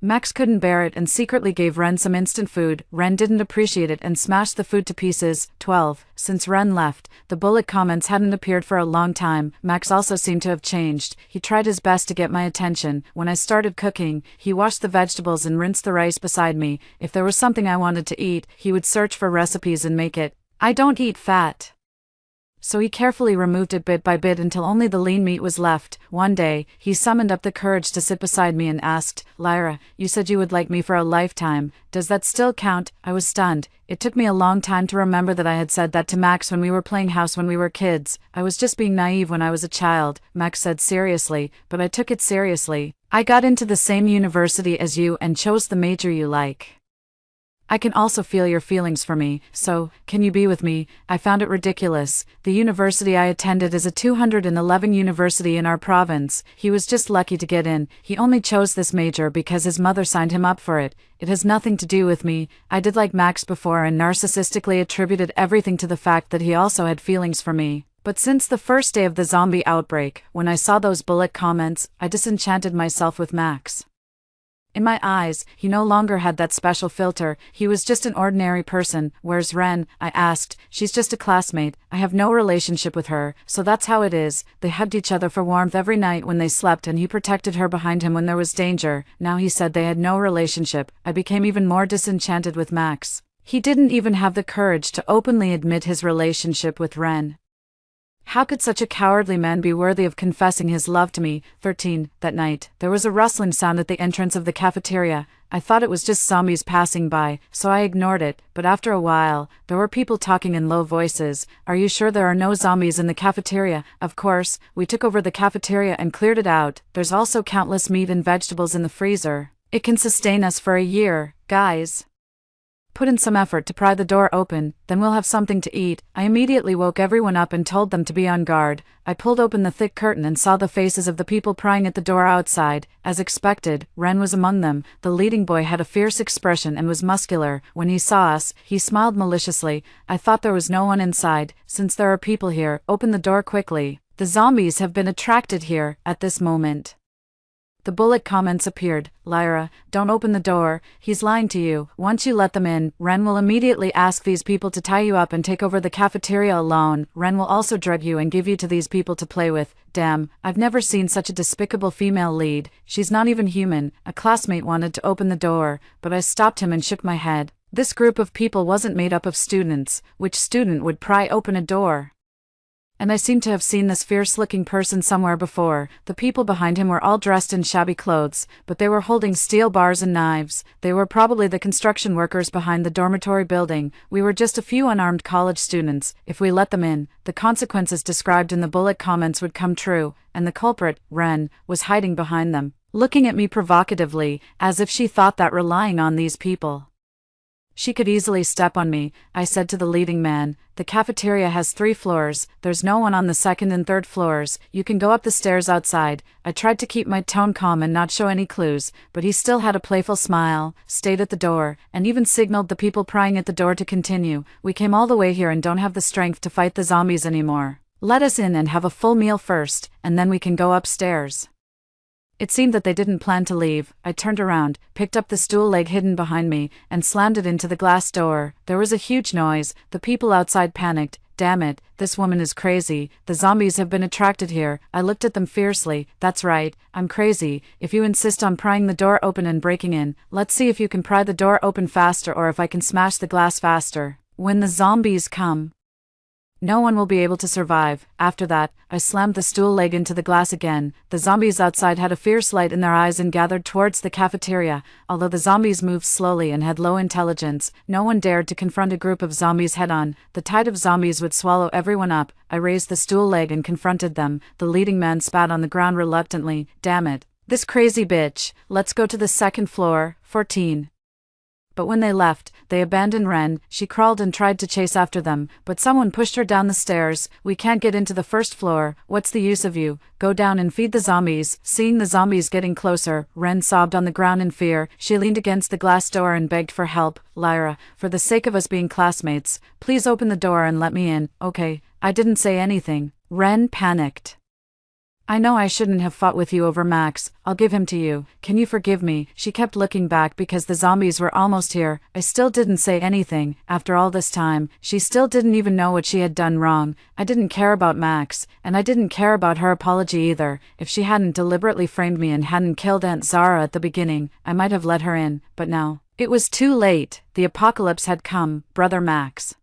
Max couldn't bear it and secretly gave Ren some instant food. Ren didn't appreciate it and smashed the food to pieces. 12. Since Ren left, the bullet comments hadn't appeared for a long time. Max also seemed to have changed. He tried his best to get my attention. When I started cooking, he washed the vegetables and rinsed the rice beside me. If there was something I wanted to eat, he would search for recipes and make it. I don't eat fat. So he carefully removed it bit by bit until only the lean meat was left. One day, he summoned up the courage to sit beside me and asked, Lyra, you said you would like me for a lifetime. Does that still count? I was stunned. It took me a long time to remember that I had said that to Max when we were playing house when we were kids. I was just being naive when I was a child, Max said seriously, but I took it seriously. I got into the same university as you and chose the major you like. I can also feel your feelings for me, so, can you be with me? I found it ridiculous. The university I attended is a 211 university in our province. He was just lucky to get in. He only chose this major because his mother signed him up for it. It has nothing to do with me. I did like Max before and narcissistically attributed everything to the fact that he also had feelings for me. But since the first day of the zombie outbreak, when I saw those bullet comments, I disenchanted myself with Max. In my eyes, he no longer had that special filter. He was just an ordinary person. Where's Ren? I asked. She's just a classmate. I have no relationship with her, so that's how it is. They hugged each other for warmth every night when they slept and he protected her behind him when there was danger. Now he said they had no relationship. I became even more disenchanted with Max. He didn't even have the courage to openly admit his relationship with Ren. How could such a cowardly man be worthy of confessing his love to me? 13. That night, there was a rustling sound at the entrance of the cafeteria. I thought it was just zombies passing by, so I ignored it, but after a while, there were people talking in low voices. Are you sure there are no zombies in the cafeteria? Of course, we took over the cafeteria and cleared it out. There's also countless meat and vegetables in the freezer. It can sustain us for a year, guys. Put in some effort to pry the door open, then we'll have something to eat. I immediately woke everyone up and told them to be on guard. I pulled open the thick curtain and saw the faces of the people prying at the door outside. As expected, Ren was among them. The leading boy had a fierce expression and was muscular. When he saw us, he smiled maliciously. I thought there was no one inside. Since there are people here, open the door quickly. The zombies have been attracted here, at this moment. The bullet comments appeared. Lyra, don't open the door, he's lying to you. Once you let them in, Ren will immediately ask these people to tie you up and take over the cafeteria alone. Ren will also drug you and give you to these people to play with. Damn, I've never seen such a despicable female lead. She's not even human. A classmate wanted to open the door, but I stopped him and shook my head. This group of people wasn't made up of students. Which student would pry open a door? And I seemed to have seen this fierce-looking person somewhere before. The people behind him were all dressed in shabby clothes, but they were holding steel bars and knives. They were probably the construction workers behind the dormitory building. We were just a few unarmed college students. If we let them in, the consequences described in the bullet comments would come true, and the culprit, Ren, was hiding behind them, looking at me provocatively, as if she thought that relying on these people, she could easily step on me. I said to the leading man, the cafeteria has 3 floors, there's no one on the 2nd and 3rd floors, you can go up the stairs outside. I tried to keep my tone calm and not show any clues, but he still had a playful smile, stayed at the door, and even signaled the people prying at the door to continue. We came all the way here and don't have the strength to fight the zombies anymore. Let us in and have a full meal first, and then we can go upstairs. It seemed that they didn't plan to leave. I turned around, picked up the stool leg hidden behind me, and slammed it into the glass door. There was a huge noise. The people outside panicked. Damn it, this woman is crazy. The zombies have been attracted here. I looked at them fiercely. That's right, I'm crazy. If you insist on prying the door open and breaking in, let's see if you can pry the door open faster or if I can smash the glass faster. When the zombies come, no one will be able to survive. After that, I slammed the stool leg into the glass again. The zombies outside had a fierce light in their eyes and gathered towards the cafeteria. Although the zombies moved slowly and had low intelligence, no one dared to confront a group of zombies head-on. The tide of zombies would swallow everyone up. I raised the stool leg and confronted them. The leading man spat on the ground reluctantly. Damn it. This crazy bitch. Let's go to the 2nd floor, 14. But when they left, they abandoned Ren. She crawled and tried to chase after them, but someone pushed her down the stairs. We can't get into the 1st floor. What's the use of you? Go down and feed the zombies. Seeing the zombies getting closer, Ren sobbed on the ground in fear. She leaned against the glass door and begged for help. Lyra, for the sake of us being classmates, please open the door and let me in. Okay. I didn't say anything. Ren panicked. I know I shouldn't have fought with you over Max. I'll give him to you. Can you forgive me? She kept looking back because the zombies were almost here. I still didn't say anything. After all this time, she still didn't even know what she had done wrong. I didn't care about Max, and I didn't care about her apology either. If she hadn't deliberately framed me and hadn't killed Aunt Zara at the beginning, I might have let her in, but now, it was too late. The apocalypse had come. Brother Max,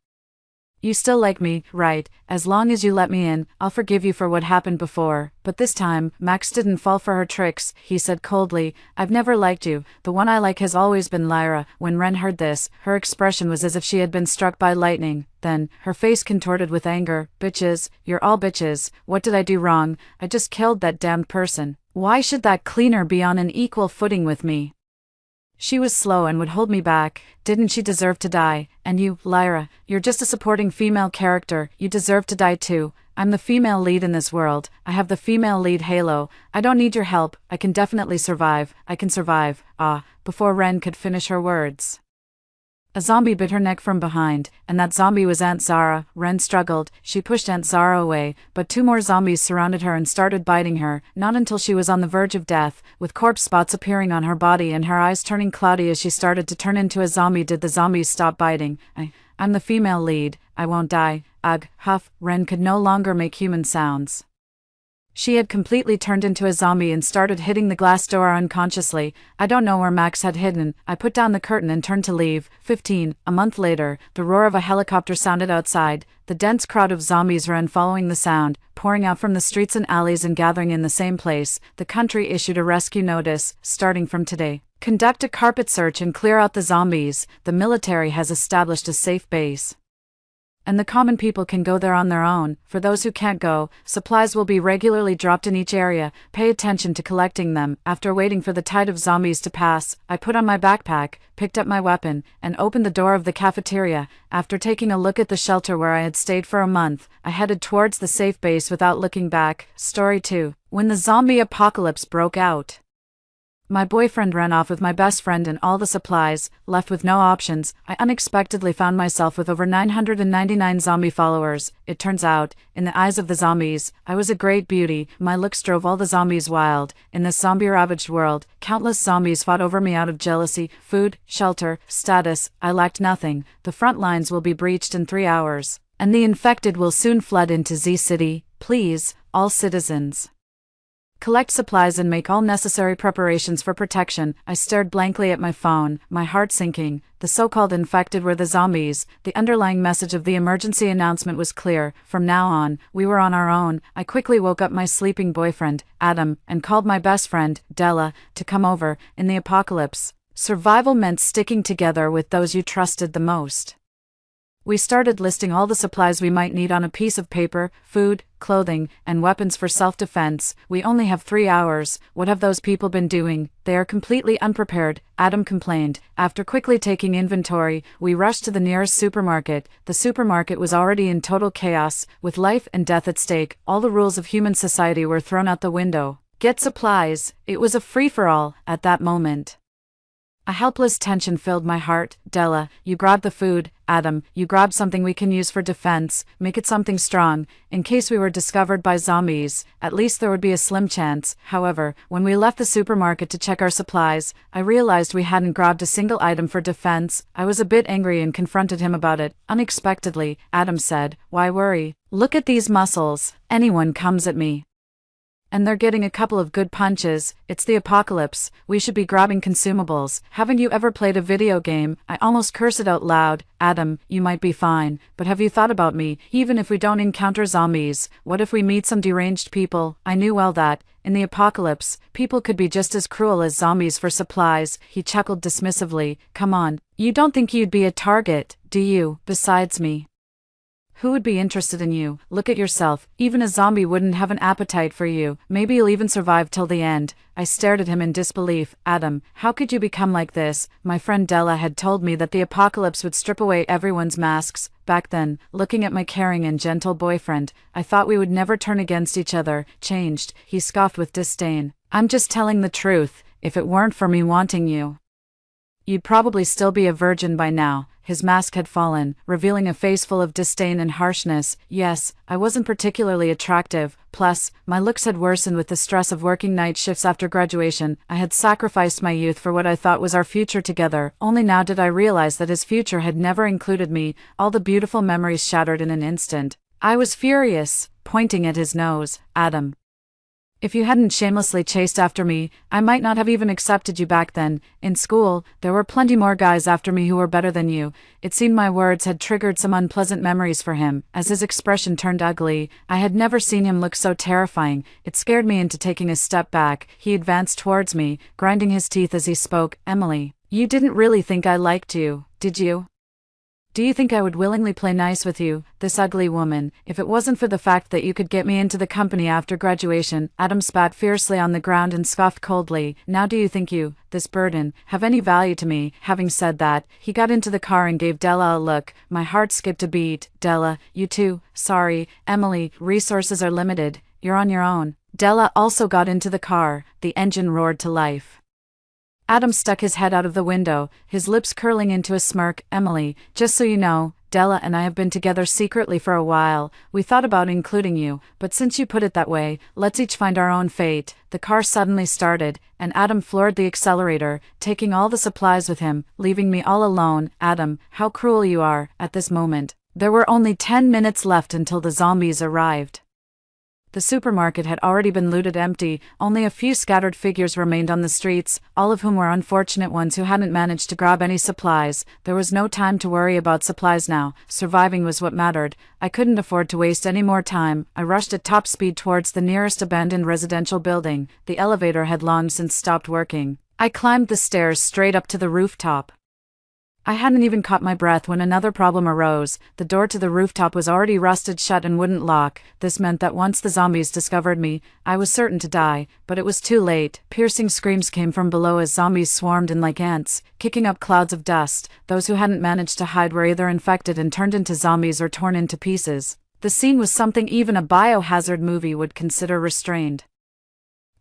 you still like me, right? As long as you let me in, I'll forgive you for what happened before. But this time, Max didn't fall for her tricks. He said coldly, I've never liked you. The one I like has always been Lyra. When Ren heard this, her expression was as if she had been struck by lightning. Then, her face contorted with anger. Bitches, you're all bitches. What did I do wrong? I just killed that damned person. Why should that cleaner be on an equal footing with me? She was slow and would hold me back. Didn't she deserve to die? And you, Lyra, you're just a supporting female character. You deserve to die too. I'm the female lead in this world. I have the female lead halo. I don't need your help. I can definitely survive. I can survive. Before Ren could finish her words, a zombie bit her neck from behind, and that zombie was Aunt Zara. Ren struggled. She pushed Aunt Zara away, but 2 more zombies surrounded her and started biting her, not until she was on the verge of death, with corpse spots appearing on her body and her eyes turning cloudy as she started to turn into a zombie. Did the zombies stop biting? I'm the female lead. I won't die. Ugh, huff. Ren could no longer make human sounds. She had completely turned into a zombie and started hitting the glass door unconsciously. I don't know where Max had hidden. I put down the curtain and turned to leave. 15. A month later, the roar of a helicopter sounded outside. The dense crowd of zombies ran following the sound, pouring out from the streets and alleys and gathering in the same place. The country issued a rescue notice. Starting from today, conduct a carpet search and clear out the zombies. The military has established a safe base, and the common people can go there on their own. For those who can't go, supplies will be regularly dropped in each area. Pay attention to collecting them. After waiting for the tide of zombies to pass, I put on my backpack, picked up my weapon, and opened the door of the cafeteria. After taking a look at the shelter where I had stayed for a month, I headed towards the safe base without looking back. Story 2. When the zombie apocalypse broke out, My boyfriend ran off with my best friend and all the supplies. Left with no options, I unexpectedly found myself with over 999 zombie followers. It turns out, in the eyes of the zombies, I was a great beauty. My looks drove all the zombies wild. In this zombie-ravaged world, countless zombies fought over me out of jealousy, food, shelter, status. I lacked nothing. The front lines will be breached in 3 hours, and the infected will soon flood into Z City. Please, all citizens, collect supplies and make all necessary preparations for protection. I stared blankly at my phone, my heart sinking. The so-called infected were the zombies. The underlying message of the emergency announcement was clear. From now on, we were on our own. I quickly woke up my sleeping boyfriend, Adam, and called my best friend, Della, to come over. In the apocalypse, survival meant sticking together with those you trusted the most. We started listing all the supplies we might need on a piece of paper: food, clothing, and weapons for self-defense. We only have 3 hours. What have those people been doing? They are completely unprepared, Adam complained. After quickly taking inventory, we rushed to the nearest supermarket. The supermarket was already in total chaos, with life and death at stake. All the rules of human society were thrown out the window. Get supplies. It was a free-for-all at that moment. A helpless tension filled my heart. Della, you grab the food. Adam, you grab something we can use for defense. Make it something strong, in case we were discovered by zombies. At least there would be a slim chance. However, when we left the supermarket to check our supplies, I realized we hadn't grabbed a single item for defense. I was a bit angry and confronted him about it. Unexpectedly, Adam said, "Why worry? Look at these muscles. Anyone comes at me, and they're getting a couple of good punches. It's the apocalypse. We should be grabbing consumables. Haven't you ever played a video game?" I almost cursed it out loud. Adam, you might be fine, but have you thought about me? Even if we don't encounter zombies, what if we meet some deranged people? I knew well that, in the apocalypse, people could be just as cruel as zombies for supplies. He chuckled dismissively. Come on, you don't think you'd be a target, do you? Besides me, who would be interested in you? Look at yourself. Even a zombie wouldn't have an appetite for you. Maybe you'll even survive till the end. I stared at him in disbelief. Adam, how could you become like this? My friend Della had told me that the apocalypse would strip away everyone's masks. Back then, looking at my caring and gentle boyfriend, I thought we would never turn against each other. Changed. He scoffed with disdain. I'm just telling the truth. If it weren't for me wanting you, you'd probably still be a virgin by now. His mask had fallen, revealing a face full of disdain and harshness. Yes, I wasn't particularly attractive. Plus, my looks had worsened with the stress of working night shifts after graduation. I had sacrificed my youth for what I thought was our future together. Only now did I realize that his future had never included me. All the beautiful memories shattered in an instant. I was furious, pointing at his nose. Adam, if you hadn't shamelessly chased after me, I might not have even accepted you back then. In school, there were plenty more guys after me who were better than you. It seemed my words had triggered some unpleasant memories for him. As his expression turned ugly, I had never seen him look so terrifying. It scared me into taking a step back. He advanced towards me, grinding his teeth as he spoke. Emily, you didn't really think I liked you, did you? Do you think I would willingly play nice with you, this ugly woman, if it wasn't for the fact that you could get me into the company after graduation? Adam spat fiercely on the ground and scoffed coldly. Now do you think you, this burden, have any value to me? Having said that, he got into the car and gave Della a look. My heart skipped a beat. Della, you too? Sorry, Emily, resources are limited. You're on your own. Della also got into the car. The engine roared to life. Adam stuck his head out of the window, his lips curling into a smirk. Emily, just so you know, Della and I have been together secretly for a while. We thought about including you, but since you put it that way, let's each find our own fate. The car suddenly started, and Adam floored the accelerator, taking all the supplies with him, leaving me all alone. Adam, how cruel you are. At this moment, there were only 10 minutes left until the zombies arrived. The supermarket had already been looted empty. Only a few scattered figures remained on the streets, all of whom were unfortunate ones who hadn't managed to grab any supplies. There was no time to worry about supplies now. Surviving was what mattered. I couldn't afford to waste any more time. I rushed at top speed towards the nearest abandoned residential building. The elevator had long since stopped working. I climbed the stairs straight up to the rooftop. I hadn't even caught my breath when another problem arose. The door to the rooftop was already rusted shut and wouldn't lock. This meant that once the zombies discovered me, I was certain to die. But it was too late. Piercing screams came from below as zombies swarmed in like ants, kicking up clouds of dust. Those who hadn't managed to hide were either infected and turned into zombies or torn into pieces. The scene was something even a biohazard movie would consider restrained.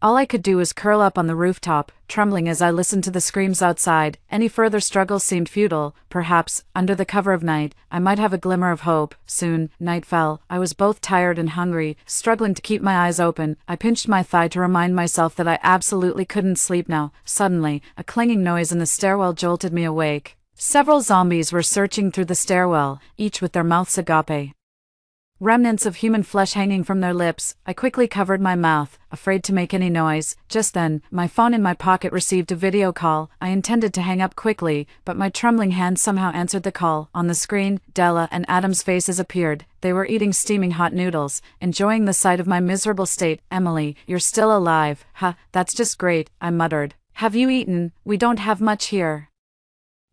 All I could do was curl up on the rooftop, trembling as I listened to the screams outside. Any further struggles seemed futile. Perhaps, under the cover of night, I might have a glimmer of hope. Soon, night fell. I was both tired and hungry, struggling to keep my eyes open. I pinched my thigh to remind myself that I absolutely couldn't sleep now. Suddenly, a clanging noise in the stairwell jolted me awake. Several zombies were searching through the stairwell, each with their mouths agape. Remnants of human flesh hanging from their lips. I quickly covered my mouth, afraid to make any noise. Just then, my phone in my pocket received a video call. I intended to hang up quickly, but my trembling hand somehow answered the call. On the screen, Della and Adam's faces appeared. They were eating steaming hot noodles, enjoying the sight of my miserable state. "Emily, you're still alive." "Ha, that's just great," I muttered. "Have you eaten? We don't have much here."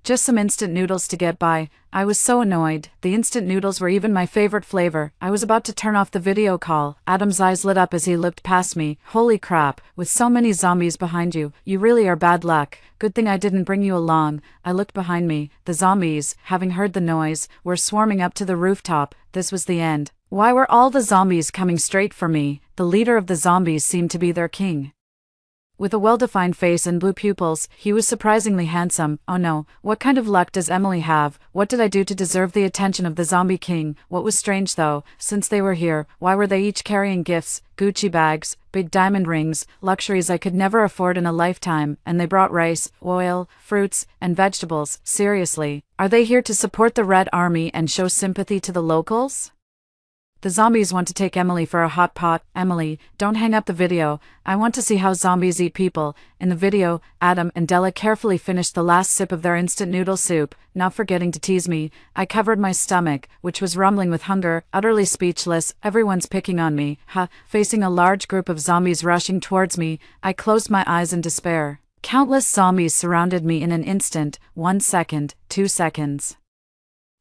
"Just some instant noodles to get by." I was so annoyed. The instant noodles were even my favorite flavor. I was about to turn off the video call. Adam's eyes lit up as he looked past me. "Holy crap, with so many zombies behind you, you really are bad luck. Good thing I didn't bring you along." I looked behind me. The zombies, having heard the noise, were swarming up to the rooftop. This was the end. Why were all the zombies coming straight for me? The leader of the zombies seemed to be their king. With a well-defined face and blue pupils, he was surprisingly handsome. Oh no, what kind of luck does Emily have? What did I do to deserve the attention of the zombie king? What was strange though, since they were here, why were they each carrying gifts, Gucci bags, big diamond rings, luxuries I could never afford in a lifetime, and they brought rice, oil, fruits, and vegetables. Seriously, are they here to support the Red Army and show sympathy to the locals? The zombies want to take Emily for a hot pot. "Emily, don't hang up the video. I want to see how zombies eat people." In the video, Adam and Della carefully finished the last sip of their instant noodle soup, not forgetting to tease me. I covered my stomach, which was rumbling with hunger, utterly speechless. Everyone's picking on me. Facing a large group of zombies rushing towards me, I closed my eyes in despair. Countless zombies surrounded me in an instant. 1 second, 2 seconds.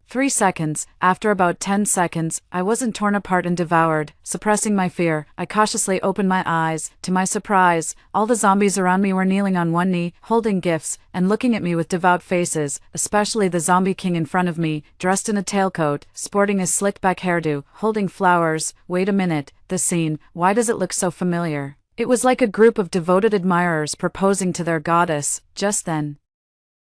3 seconds. After about 10 seconds, I wasn't torn apart and devoured. Suppressing my fear, I cautiously opened my eyes. To my surprise, all the zombies around me were kneeling on one knee, holding gifts, and looking at me with devout faces, especially the zombie king in front of me, dressed in a tailcoat, sporting a slicked-back hairdo, holding flowers. Wait a minute, this scene, why does it look so familiar? It was like a group of devoted admirers proposing to their goddess. Just then,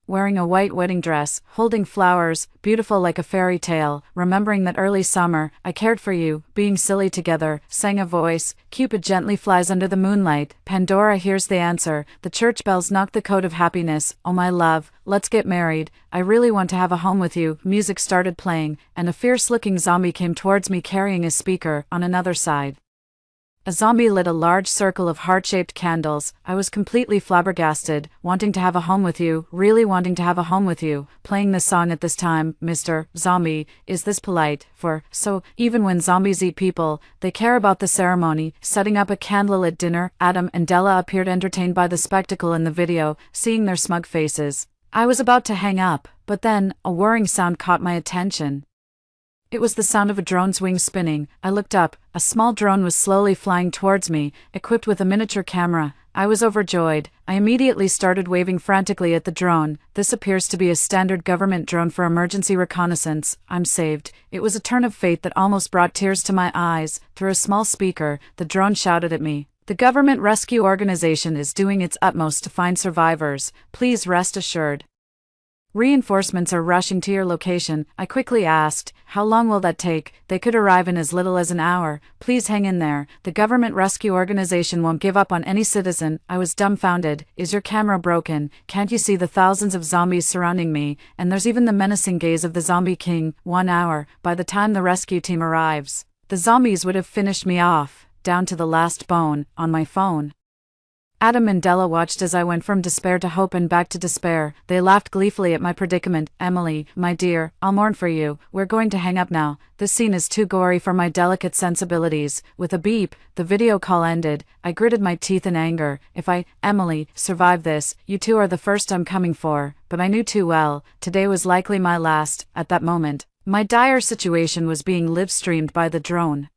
wearing a white wedding dress, holding flowers, beautiful like a fairy tale, remembering that early summer, I cared for you, being silly together, sang a voice. Cupid gently flies under the moonlight. Pandora hears the answer. The church bells knock the code of happiness. "Oh my love, let's get married. I really want to have a home with you." Music started playing, and a fierce-looking zombie came towards me carrying a speaker. On another side, a zombie lit a large circle of heart-shaped candles. I was completely flabbergasted, wanting to have a home with you, really wanting to have a home with you. Playing this song at this time, Mr. Zombie, is this polite? So, even when zombies eat people, they care about the ceremony. Setting up a candlelit dinner, Adam and Della appeared entertained by the spectacle in the video, seeing their smug faces. I was about to hang up, but then, a whirring sound caught my attention. It was the sound of a drone's wings spinning. I looked up. A small drone was slowly flying towards me, equipped with a miniature camera. I was overjoyed. I immediately started waving frantically at the drone. This appears to be a standard government drone for emergency reconnaissance. I'm saved. It was a turn of fate that almost brought tears to my eyes. Through a small speaker, the drone shouted at me. "The government rescue organization is doing its utmost to find survivors. Please rest assured. Reinforcements are rushing to your location." I quickly asked, "How long will that take?" "They could arrive in as little as an hour. Please hang in there. The government rescue organization won't give up on any citizen." I was dumbfounded. "Is your camera broken? Can't you see the thousands of zombies surrounding me? And there's even the menacing gaze of the zombie king." 1 hour. By the time the rescue team arrives, the zombies would have finished me off, down to the last bone. On my phone, Adam and Della watched as I went from despair to hope and back to despair. They laughed gleefully at my predicament. "Emily, my dear, I'll mourn for you. We're going to hang up now. This scene is too gory for my delicate sensibilities." With a beep, the video call ended. I gritted my teeth in anger. If I, Emily, survive this, you two are the first I'm coming for. But I knew too well, today was likely my last. At that moment, my dire situation was being live-streamed by the drone.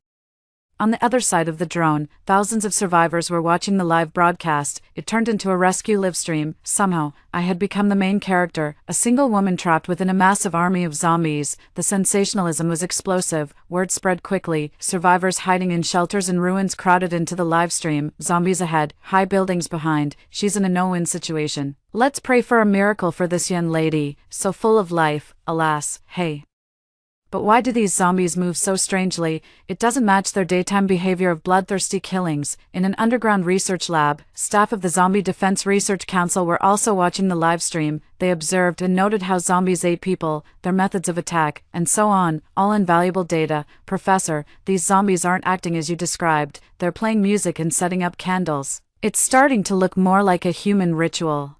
On the other side of the drone, thousands of survivors were watching the live broadcast. It turned into a rescue livestream. Somehow, I had become the main character, a single woman trapped within a massive army of zombies. The sensationalism was explosive. Word spread quickly. Survivors hiding in shelters and ruins crowded into the live stream. Zombies ahead, high buildings behind. She's in a no-win situation. Let's pray for a miracle for this young lady, so full of life, alas. Hey. But why do these zombies move so strangely? It doesn't match their daytime behavior of bloodthirsty killings. In an underground research lab, staff of the Zombie Defense Research Council were also watching the live stream. They observed and noted how zombies ate people, their methods of attack, and so on, all invaluable data. Professor, these zombies aren't acting as you described. They're playing music and setting up candles. It's starting to look more like a human ritual.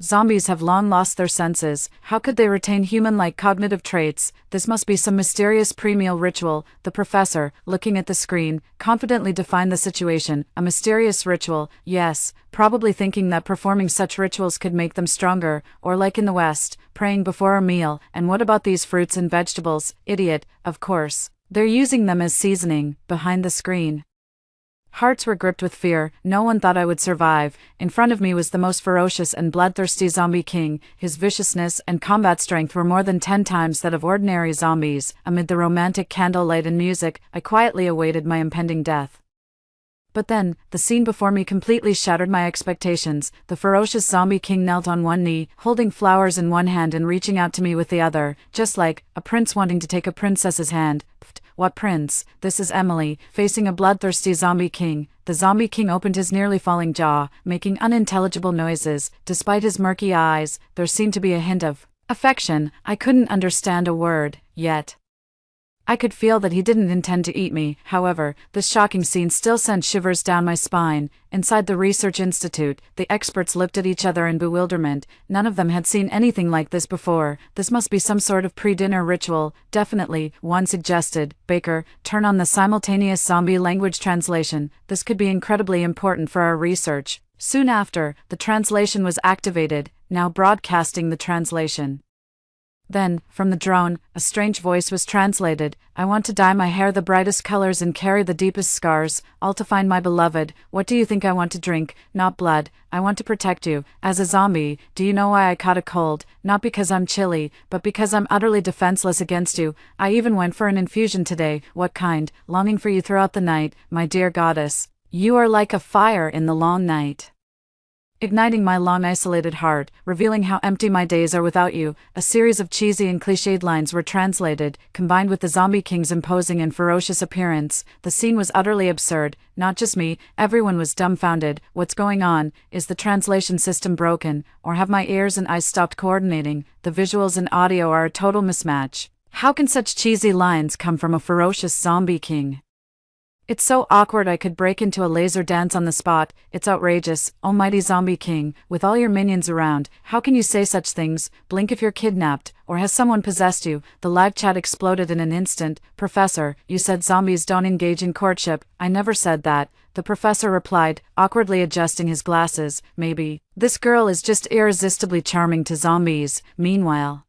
Zombies have long lost their senses. How could they retain human-like cognitive traits? This must be some mysterious pre-meal ritual. The professor, looking at the screen, confidently defined the situation. A mysterious ritual, yes, probably thinking that performing such rituals could make them stronger, or like in the West, praying before a meal. And what about these fruits and vegetables? Idiot, of course. They're using them as seasoning, behind the screen. Hearts were gripped with fear. No one thought I would survive. In front of me was the most ferocious and bloodthirsty zombie king. His viciousness and combat strength were more than 10 times that of ordinary zombies. Amid the romantic candlelight and music, I quietly awaited my impending death. But then, the scene before me completely shattered my expectations. The ferocious zombie king knelt on one knee, holding flowers in one hand and reaching out to me with the other, just like a prince wanting to take a princess's hand. What prince? This is Emily, facing a bloodthirsty zombie king. The zombie king opened his nearly falling jaw, making unintelligible noises. Despite his murky eyes, there seemed to be a hint of affection. I couldn't understand a word, yet I could feel that he didn't intend to eat me. However, this shocking scene still sent shivers down my spine. Inside the research institute, the experts looked at each other in bewilderment. None of them had seen anything like this before. This must be some sort of pre-dinner ritual. Definitely, one suggested. Baker, turn on the simultaneous zombie language translation. This could be incredibly important for our research. Soon after, the translation was activated, now broadcasting the translation. Then, from the drone, a strange voice was translated. I want to dye my hair the brightest colors and carry the deepest scars, all to find my beloved. What do you think I want to drink? Not blood. I want to protect you. As a zombie, do you know why I caught a cold? Not because I'm chilly, but because I'm utterly defenseless against you. I even went for an infusion today. What kind? Longing for you throughout the night, my dear goddess. You are like a fire in the long night, igniting my long isolated heart, revealing how empty my days are without you. A series of cheesy and cliched lines were translated, combined with the zombie king's imposing and ferocious appearance. The scene was utterly absurd. Not just me, everyone was dumbfounded. What's going on? Is the translation system broken, or have my ears and eyes stopped coordinating? The visuals and audio are a total mismatch. How can such cheesy lines come from a ferocious zombie king? It's so awkward I could break into a laser dance on the spot. It's outrageous. Almighty Zombie King, with all your minions around, how can you say such things? Blink if you're kidnapped, or has someone possessed you? The live chat exploded in an instant. Professor, you said zombies don't engage in courtship. I never said that. The professor replied, awkwardly adjusting his glasses. Maybe. This girl is just irresistibly charming to zombies. Meanwhile,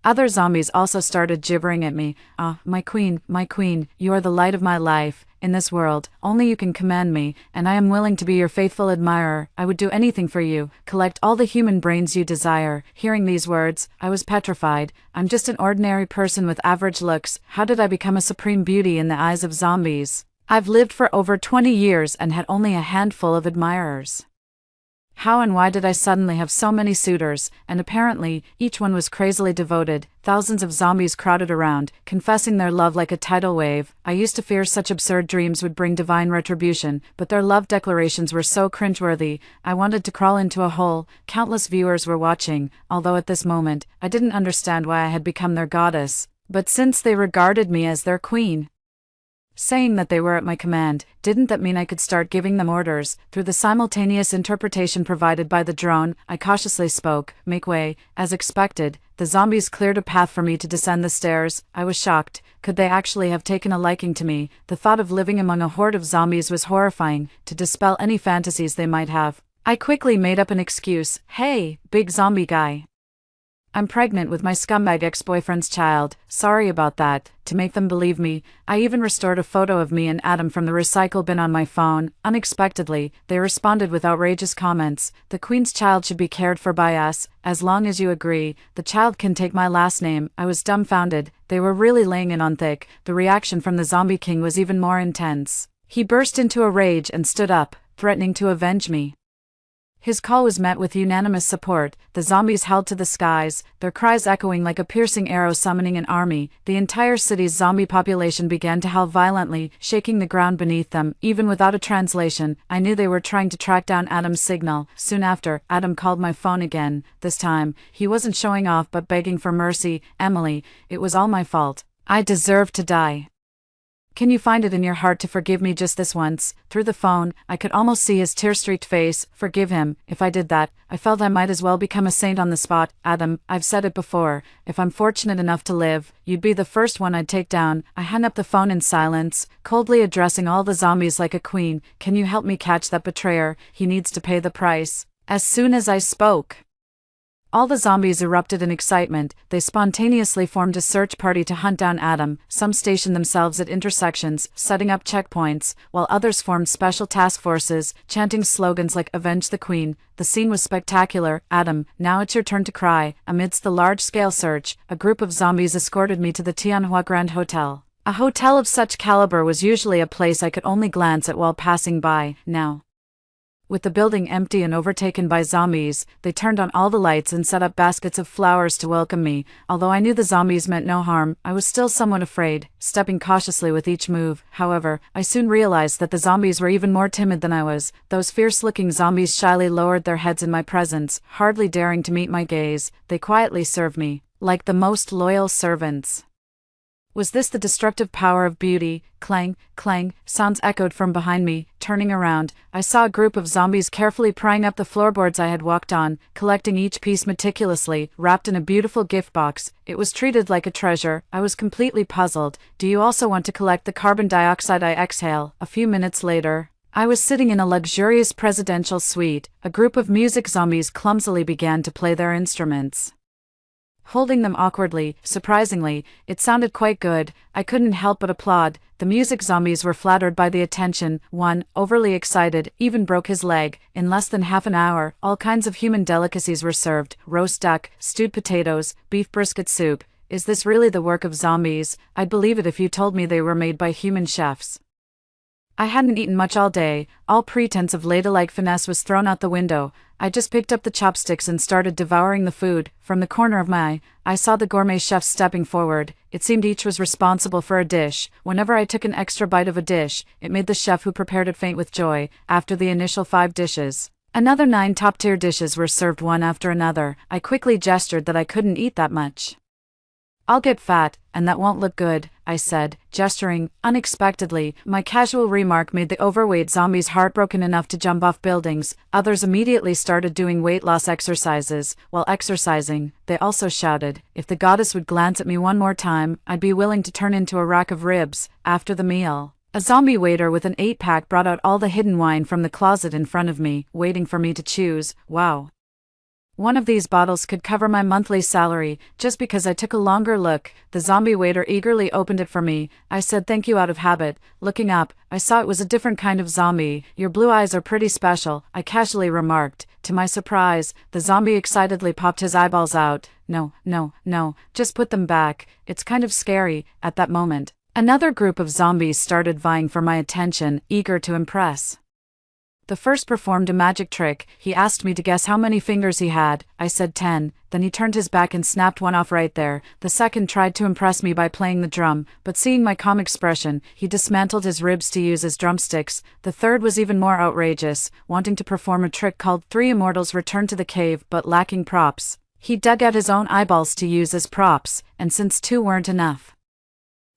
other zombies also started gibbering at me. Ah, my queen, you are the light of my life. In this world, only you can command me, and I am willing to be your faithful admirer. I would do anything for you, collect all the human brains you desire. Hearing these words, I was petrified. I'm just an ordinary person with average looks. How did I become a supreme beauty in the eyes of zombies? I've lived for over 20 years and had only a handful of admirers. How and why did I suddenly have so many suitors? And apparently, each one was crazily devoted. Thousands of zombies crowded around, confessing their love like a tidal wave. I used to fear such absurd dreams would bring divine retribution, but their love declarations were so cringeworthy. I wanted to crawl into a hole. Countless viewers were watching, although at this moment, I didn't understand why I had become their goddess. But since they regarded me as their queen, saying that they were at my command, didn't that mean I could start giving them orders? Through the simultaneous interpretation provided by the drone, I cautiously spoke, make way. As expected, the zombies cleared a path for me to descend the stairs. I was shocked. Could they actually have taken a liking to me? The thought of living among a horde of zombies was horrifying. To dispel any fantasies they might have, I quickly made up an excuse. Hey, big zombie guy. I'm pregnant with my scumbag ex-boyfriend's child. Sorry about that. To make them believe me, I even restored a photo of me and Adam from the recycle bin on my phone. Unexpectedly, they responded with outrageous comments. The Queen's child should be cared for by us. As long as you agree, the child can take my last name. I was dumbfounded. They were really laying in on thick. The reaction from the Zombie King was even more intense. He burst into a rage and stood up, threatening to avenge me. His call was met with unanimous support. The zombies howled to the skies, their cries echoing like a piercing arrow summoning an army. The entire city's zombie population began to howl violently, shaking the ground beneath them. Even without a translation, I knew they were trying to track down Adam's signal. Soon after, Adam called my phone again. This time, he wasn't showing off but begging for mercy. Emily, it was all my fault. I deserved to die. Can you find it in your heart to forgive me just this once? Through the phone, I could almost see his tear-streaked face. Forgive him. If I did that, I felt I might as well become a saint on the spot. Adam, I've said it before. If I'm fortunate enough to live, you'd be the first one I'd take down. I hung up the phone in silence, coldly addressing all the zombies like a queen. Can you help me catch that betrayer? He needs to pay the price. As soon as I spoke, all the zombies erupted in excitement. They spontaneously formed a search party to hunt down Adam. Some stationed themselves at intersections, setting up checkpoints, while others formed special task forces, chanting slogans like "Avenge the Queen." The scene was spectacular. Adam, now it's your turn to cry. Amidst the large-scale search, a group of zombies escorted me to the Tianhua Grand Hotel. A hotel of such caliber was usually a place I could only glance at while passing by. Now, with the building empty and overtaken by zombies, they turned on all the lights and set up baskets of flowers to welcome me. Although I knew the zombies meant no harm, I was still somewhat afraid, stepping cautiously with each move. However, I soon realized that the zombies were even more timid than I was. Those fierce-looking zombies shyly lowered their heads in my presence, hardly daring to meet my gaze. They quietly served me, like the most loyal servants. Was this the destructive power of beauty? Clang, clang, sounds echoed from behind me. Turning around, I saw a group of zombies carefully prying up the floorboards I had walked on, collecting each piece meticulously, wrapped in a beautiful gift box. It was treated like a treasure. I was completely puzzled. Do you also want to collect the carbon dioxide I exhale? A few minutes later, I was sitting in a luxurious presidential suite. A group of music zombies clumsily began to play their instruments, holding them awkwardly. Surprisingly, it sounded quite good. I couldn't help but applaud. The music zombies were flattered by the attention. One, overly excited, even broke his leg. In less than half an hour, all kinds of human delicacies were served: roast duck, stewed potatoes, beef brisket soup. Is this really the work of zombies? I'd believe it if you told me they were made by human chefs. I hadn't eaten much all day. All pretense of ladylike finesse was thrown out the window. I just picked up the chopsticks and started devouring the food. From the corner of my eye, I saw the gourmet chefs stepping forward. It seemed each was responsible for a dish. Whenever I took an extra bite of a dish, it made the chef who prepared it faint with joy. After the initial 5 dishes, another 9 top-tier dishes were served one after another. I quickly gestured that I couldn't eat that much. I'll get fat, and that won't look good, I said, gesturing. Unexpectedly, my casual remark made the overweight zombies heartbroken enough to jump off buildings. Others immediately started doing weight loss exercises. While exercising, they also shouted, if the goddess would glance at me one more time, I'd be willing to turn into a rack of ribs. After the meal, a zombie waiter with an 8-pack brought out all the hidden wine from the closet in front of me, waiting for me to choose. Wow. One of these bottles could cover my monthly salary. Just because I took a longer look, the zombie waiter eagerly opened it for me. I said thank you out of habit. Looking up, I saw it was a different kind of zombie. Your blue eyes are pretty special, I casually remarked. To my surprise, the zombie excitedly popped his eyeballs out. No, no, no, just put them back. It's kind of scary. At that moment, another group of zombies started vying for my attention, eager to impress. The first performed a magic trick. He asked me to guess how many fingers he had. I said 10. Then he turned his back and snapped one off right there. The second tried to impress me by playing the drum, but seeing my calm expression, he dismantled his ribs to use as drumsticks. The third was even more outrageous, wanting to perform a trick called 3 Immortals Return to the Cave, but lacking props. He dug out his own eyeballs to use as props, and since 2 weren't enough,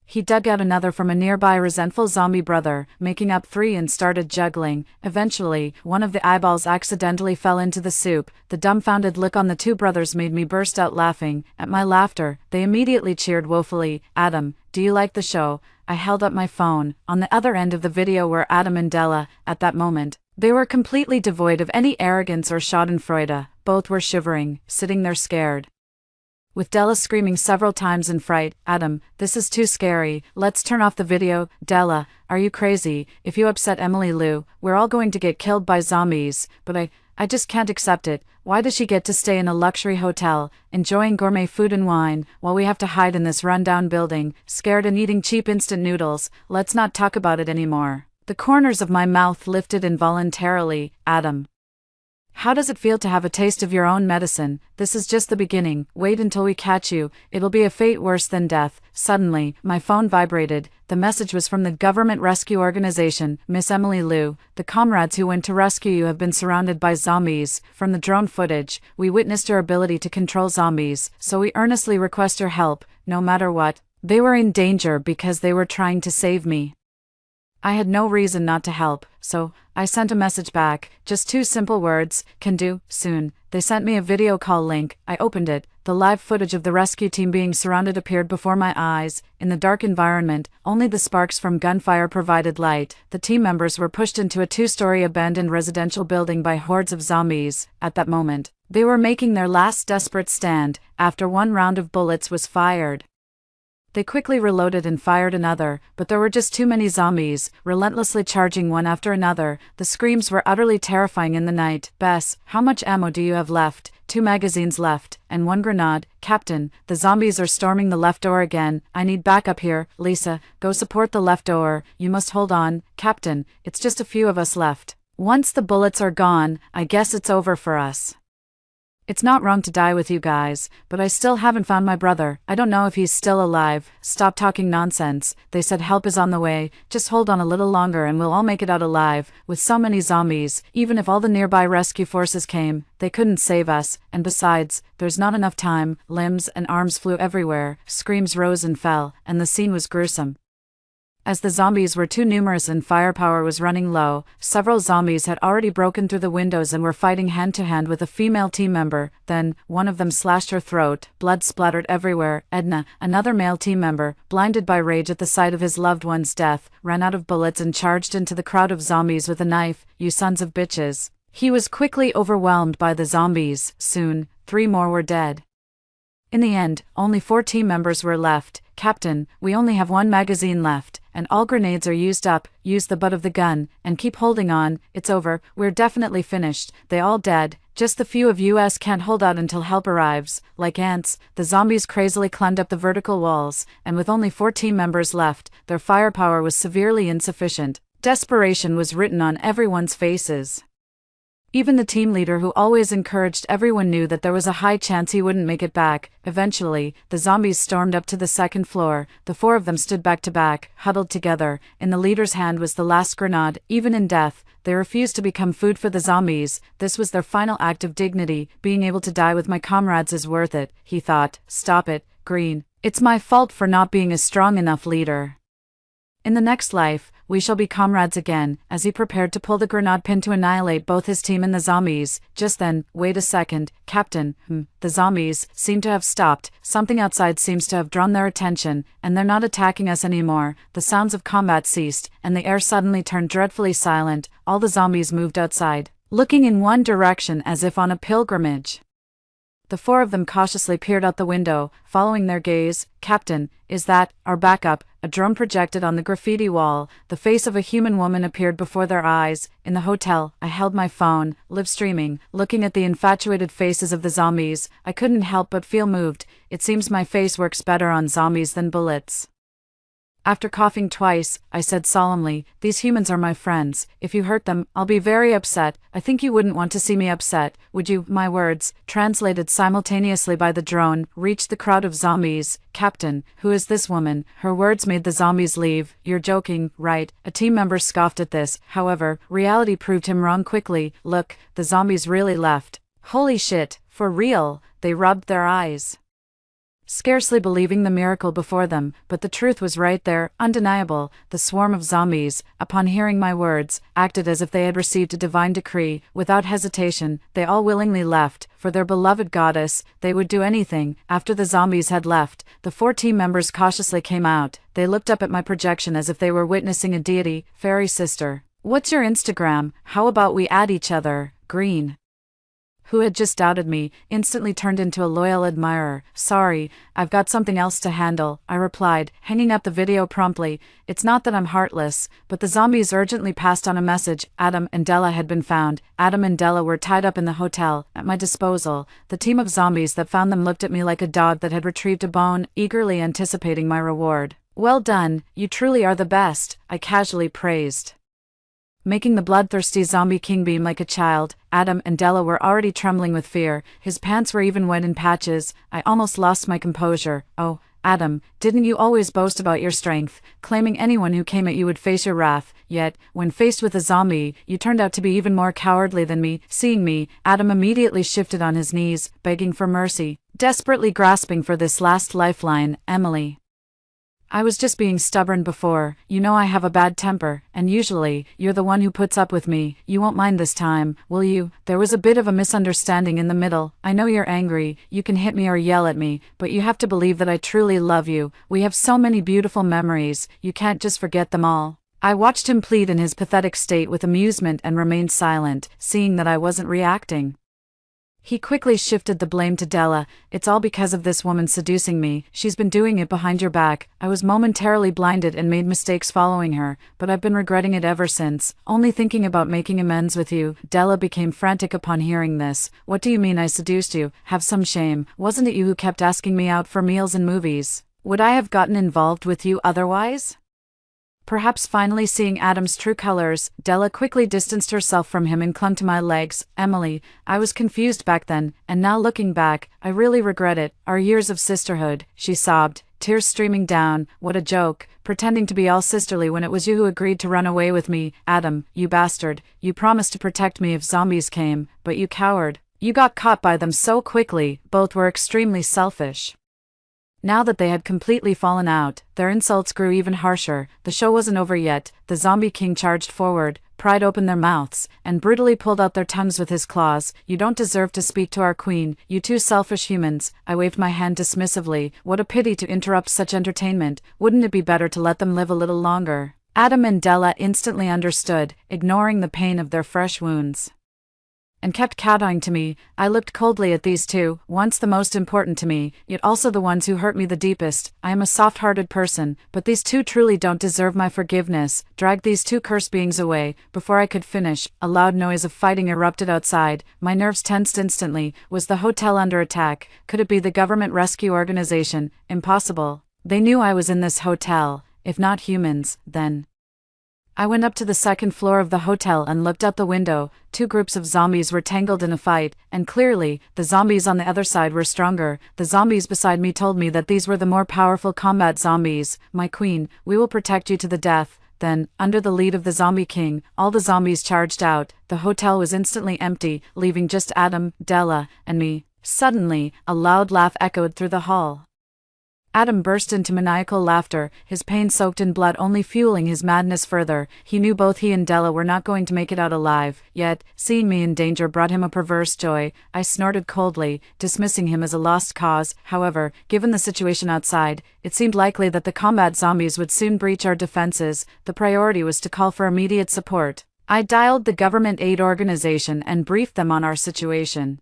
he dug out another from a nearby resentful zombie brother, making up 3 and started juggling. Eventually, one of the eyeballs accidentally fell into the soup. The dumbfounded look on the 2 brothers made me burst out laughing. At my laughter, they immediately cheered woefully. Adam, do you like the show? I held up my phone. On the other end of the video were Adam and Della. At that moment, they were completely devoid of any arrogance or schadenfreude. Both were shivering, sitting there scared. with Della screaming several times in fright. Adam, this is too scary, let's turn off the video. Della, are you crazy? If you upset Emily Lou, we're all going to get killed by zombies. But I just can't accept it. Why does she get to stay in a luxury hotel, enjoying gourmet food and wine, while we have to hide in this rundown building, scared and eating cheap instant noodles? Let's not talk about it anymore. The corners of my mouth lifted involuntarily. Adam, how does it feel to have a taste of your own medicine? This is just the beginning. Wait until we catch you. It'll be a fate worse than death. Suddenly, my phone vibrated. The message was from the government rescue organization. Miss Emily Lou, the comrades who went to rescue you have been surrounded by zombies. From the drone footage, we witnessed your ability to control zombies, so we earnestly request your help, no matter what. They were in danger because they were trying to save me. I had no reason not to help, so I sent a message back, just 2 simple words, can do, soon. They sent me a video call link. I opened it. The live footage of the rescue team being surrounded appeared before my eyes. In the dark environment, only the sparks from gunfire provided light. The team members were pushed into a 2-story abandoned residential building by hordes of zombies. At that moment, they were making their last desperate stand, after 1 round of bullets was fired. They quickly reloaded and fired another, but there were just too many zombies, relentlessly charging one after another. The screams were utterly terrifying in the night. Bess, how much ammo do you have left? 2 magazines left, and 1 grenade. Captain, the zombies are storming the left door again. I need backup here. Lisa, go support the left door. You must hold on. Captain, it's just a few of us left. Once the bullets are gone, I guess it's over for us. It's not wrong to die with you guys, but I still haven't found my brother. I don't know if he's still alive. Stop talking nonsense. They said help is on the way. Just hold on a little longer and we'll all make it out alive. With so many zombies, even if all the nearby rescue forces came, they couldn't save us. And besides, there's not enough time. Limbs and arms flew everywhere. Screams rose and fell, and the scene was gruesome. As the zombies were too numerous and firepower was running low, several zombies had already broken through the windows and were fighting hand-to-hand with a female team member. Then, one of them slashed her throat. Blood splattered everywhere. Edna, another male team member, blinded by rage at the sight of his loved one's death, ran out of bullets and charged into the crowd of zombies with a knife. You sons of bitches. He was quickly overwhelmed by the zombies. Soon, 3 more were dead. In the end, only 4 team members were left. Captain, we only have 1 magazine left, and all grenades are used up. Use the butt of the gun, and keep holding on. It's over. We're definitely finished. They all dead. Just the few of us can't hold out until help arrives. Like ants, the zombies crazily climbed up the vertical walls, and with only 4 team members left, their firepower was severely insufficient. Desperation was written on everyone's faces. Even the team leader who always encouraged everyone knew that there was a high chance he wouldn't make it back. Eventually, the zombies stormed up to the 2nd floor. The 4 of them stood back to back, huddled together. In the leader's hand was the last grenade. Even in death, they refused to become food for the zombies. This was their final act of dignity. Being able to die with my comrades is worth it, he thought. Stop it, Green. It's my fault for not being a strong enough leader. In the next life, we shall be comrades again. As he prepared to pull the grenade pin to annihilate both his team and the zombies, just then, wait a second, Captain, the zombies seem to have stopped. Something outside seems to have drawn their attention, and they're not attacking us anymore. The sounds of combat ceased, and the air suddenly turned dreadfully silent. All the zombies moved outside, looking in one direction as if on a pilgrimage. The 4 of them cautiously peered out the window, following their gaze. Captain, is that our backup? A drone projected on the graffiti wall. The face of a human woman appeared before their eyes. In the hotel, I held my phone, live streaming, looking at the infatuated faces of the zombies. I couldn't help but feel moved. It seems my face works better on zombies than bullets. After coughing twice, I said solemnly, these humans are my friends. If you hurt them, I'll be very upset. I think you wouldn't want to see me upset, would you? My words, translated simultaneously by the drone, reached the crowd of zombies. Captain, who is this woman? Her words made the zombies leave. You're joking, right? A team member scoffed at this. However, reality proved him wrong quickly. Look, the zombies really left. Holy shit, for real? They rubbed their eyes, scarcely believing the miracle before them, but the truth was right there, undeniable. The swarm of zombies, upon hearing my words, acted as if they had received a divine decree. Without hesitation, they all willingly left. For their beloved goddess, they would do anything. After the zombies had left, the 4 team members cautiously came out. They looked up at my projection as if they were witnessing a deity. Fairy sister, what's your Instagram? How about we add each other? Green. who had just doubted me, instantly turned into a loyal admirer. "Sorry, I've got something else to handle," I replied, hanging up the video promptly. It's not that I'm heartless, but the zombies urgently passed on a message. Adam and Della had been found. Adam and Della were tied up in the hotel, at my disposal. The team of zombies that found them looked at me like a dog that had retrieved a bone, eagerly anticipating my reward. "Well done, you truly are the best," I casually praised, making the bloodthirsty zombie king beam like a child. Adam and Della were already trembling with fear. His pants were even wet in patches. I almost lost my composure. "Oh, Adam, didn't you always boast about your strength, claiming anyone who came at you would face your wrath? Yet, when faced with a zombie, you turned out to be even more cowardly than me." Seeing me, Adam immediately shifted on his knees, begging for mercy, desperately grasping for this last lifeline. "Emily, I was just being stubborn before. You know I have a bad temper, and usually, you're the one who puts up with me. You won't mind this time, will you? There was a bit of a misunderstanding in the middle. I know you're angry, you can hit me or yell at me, but you have to believe that I truly love you. We have so many beautiful memories, you can't just forget them all." I watched him plead in his pathetic state with amusement and remained silent, seeing that I wasn't reacting. He quickly shifted the blame to Della. "It's all because of this woman seducing me. She's been doing it behind your back. I was momentarily blinded and made mistakes following her, but I've been regretting it ever since, only thinking about making amends with you." Della became frantic upon hearing this. "What do you mean I seduced you? Have some shame. Wasn't it you who kept asking me out for meals and movies? Would I have gotten involved with you otherwise?" Perhaps finally seeing Adam's true colors, Della quickly distanced herself from him and clung to my legs. "Emily, I was confused back then, and now looking back, I really regret it. Our years of sisterhood," she sobbed, tears streaming down. "What a joke, pretending to be all sisterly when it was you who agreed to run away with me. Adam, you bastard, you promised to protect me if zombies came, but you coward. You got caught by them so quickly." Both were extremely selfish. Now that they had completely fallen out, their insults grew even harsher. The show wasn't over yet. The zombie king charged forward, pried open their mouths, and brutally pulled out their tongues with his claws. "You don't deserve to speak to our queen, you two selfish humans." I waved my hand dismissively. What a pity to interrupt such entertainment. Wouldn't it be better to let them live a little longer? Adam and Della instantly understood, ignoring the pain of their fresh wounds, and kept kowtowing to me. I looked coldly at these two, once the most important to me, yet also the ones who hurt me the deepest. I am a soft-hearted person, but these two truly don't deserve my forgiveness. Dragged these two cursed beings away. Before I could finish, a loud noise of fighting erupted outside. My nerves tensed instantly. Was the hotel under attack? Could it be the government rescue organization? Impossible. They knew I was in this hotel. If not humans, then I went up to the second floor of the hotel and looked out the window. Two groups of zombies were tangled in a fight, and clearly, the zombies on the other side were stronger. The zombies beside me told me that these were the more powerful combat zombies. "My queen, we will protect you to the death." Then, under the lead of the zombie king, all the zombies charged out. The hotel was instantly empty, leaving just Adam, Della, and me. Suddenly, a loud laugh echoed through the hall. Adam burst into maniacal laughter, his pain soaked in blood only fueling his madness further. He knew both he and Della were not going to make it out alive, yet, seeing me in danger brought him a perverse joy. I snorted coldly, dismissing him as a lost cause. However, given the situation outside, it seemed likely that the combat zombies would soon breach our defenses. The priority was to call for immediate support. I dialed the government aid organization and briefed them on our situation.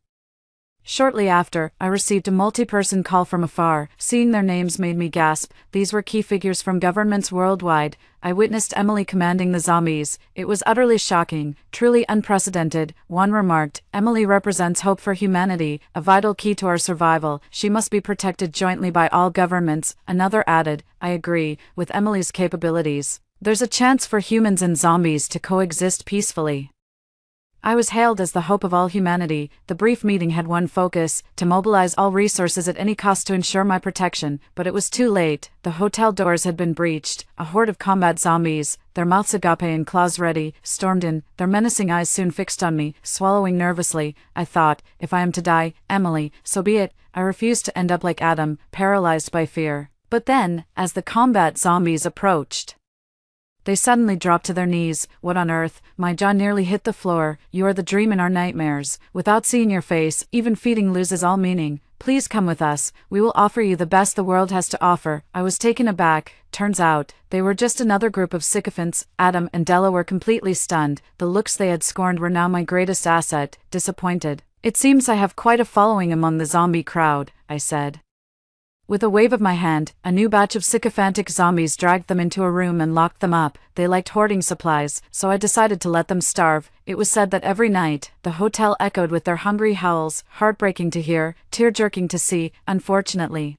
Shortly after, I received a multi-person call from afar. Seeing their names made me gasp. These were key figures from governments worldwide. I witnessed Emily commanding the zombies. It was utterly shocking, truly unprecedented. One remarked, "Emily represents hope for humanity, a vital key to our survival. She must be protected jointly by all governments." Another added, "I agree, with Emily's capabilities, there's a chance for humans and zombies to coexist peacefully." I was hailed as the hope of all humanity. The brief meeting had one focus, to mobilize all resources at any cost to ensure my protection, but it was too late. The hotel doors had been breached. A horde of combat zombies, their mouths agape and claws ready, stormed in, their menacing eyes soon fixed on me. Swallowing nervously, I thought, if I am to die, Emily, so be it. I refused to end up like Adam, paralyzed by fear. But then, as the combat zombies approached, they suddenly dropped to their knees. What on earth? My jaw nearly hit the floor. "You are the dream in our nightmares. Without seeing your face, even feeding loses all meaning. Please come with us. We will offer you the best the world has to offer." I was taken aback. Turns out, they were just another group of sycophants. Adam and Della were completely stunned. The looks they had scorned were now my greatest asset. Disappointed, It seems I have quite a following among the zombie crowd, I said. With a wave of my hand, a new batch of sycophantic zombies dragged them into a room and locked them up. They liked hoarding supplies, so I decided to let them starve. It was said that every night, the hotel echoed with their hungry howls, heartbreaking to hear, tear-jerking to see, unfortunately.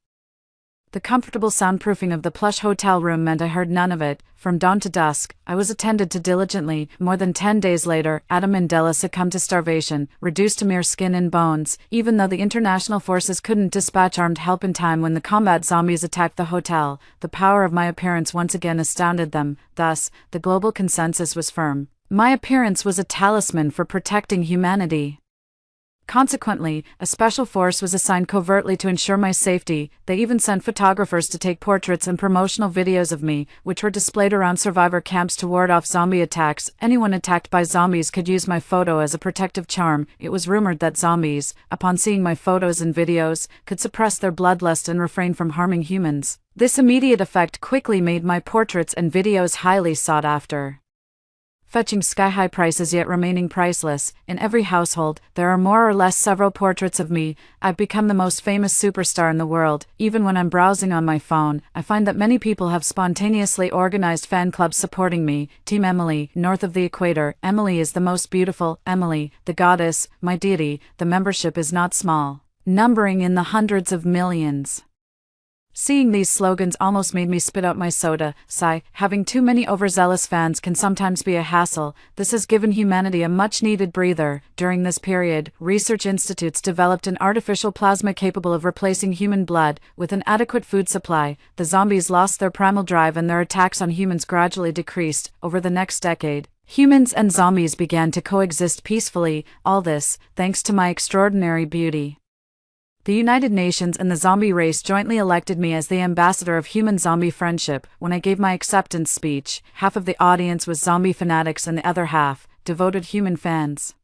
The comfortable soundproofing of the plush hotel room meant I heard none of it. From dawn to dusk, I was attended to diligently. More than 10 days later, Adam Mandela succumbed to starvation, reduced to mere skin and bones, even though the international forces couldn't dispatch armed help in time when the combat zombies attacked the hotel. The power of my appearance once again astounded them. Thus, the global consensus was firm. My appearance was a talisman for protecting humanity. Consequently, a special force was assigned covertly to ensure my safety. They even sent photographers to take portraits and promotional videos of me, which were displayed around survivor camps to ward off zombie attacks. Anyone attacked by zombies could use my photo as a protective charm. It was rumored that zombies, upon seeing my photos and videos, could suppress their bloodlust and refrain from harming humans. This immediate effect quickly made my portraits and videos highly sought after, fetching sky-high prices yet remaining priceless. In every household, there are more or less several portraits of me. I've become the most famous superstar in the world. Even when I'm browsing on my phone, I find that many people have spontaneously organized fan clubs supporting me. Team Emily, north of the equator. Emily is the most beautiful. Emily, the goddess, my deity. The membership is not small, numbering in the hundreds of millions. Seeing these slogans almost made me spit out my soda. Sigh, having too many overzealous fans can sometimes be a hassle. This has given humanity a much-needed breather. During this period, research institutes developed an artificial plasma capable of replacing human blood with an adequate food supply. The zombies lost their primal drive and their attacks on humans gradually decreased. Over the next decade, humans and zombies began to coexist peacefully. All this, thanks to my extraordinary beauty. The United Nations and the zombie race jointly elected me as the ambassador of human-zombie friendship. When I gave my acceptance speech, half of the audience was zombie fanatics and the other half, devoted human fans.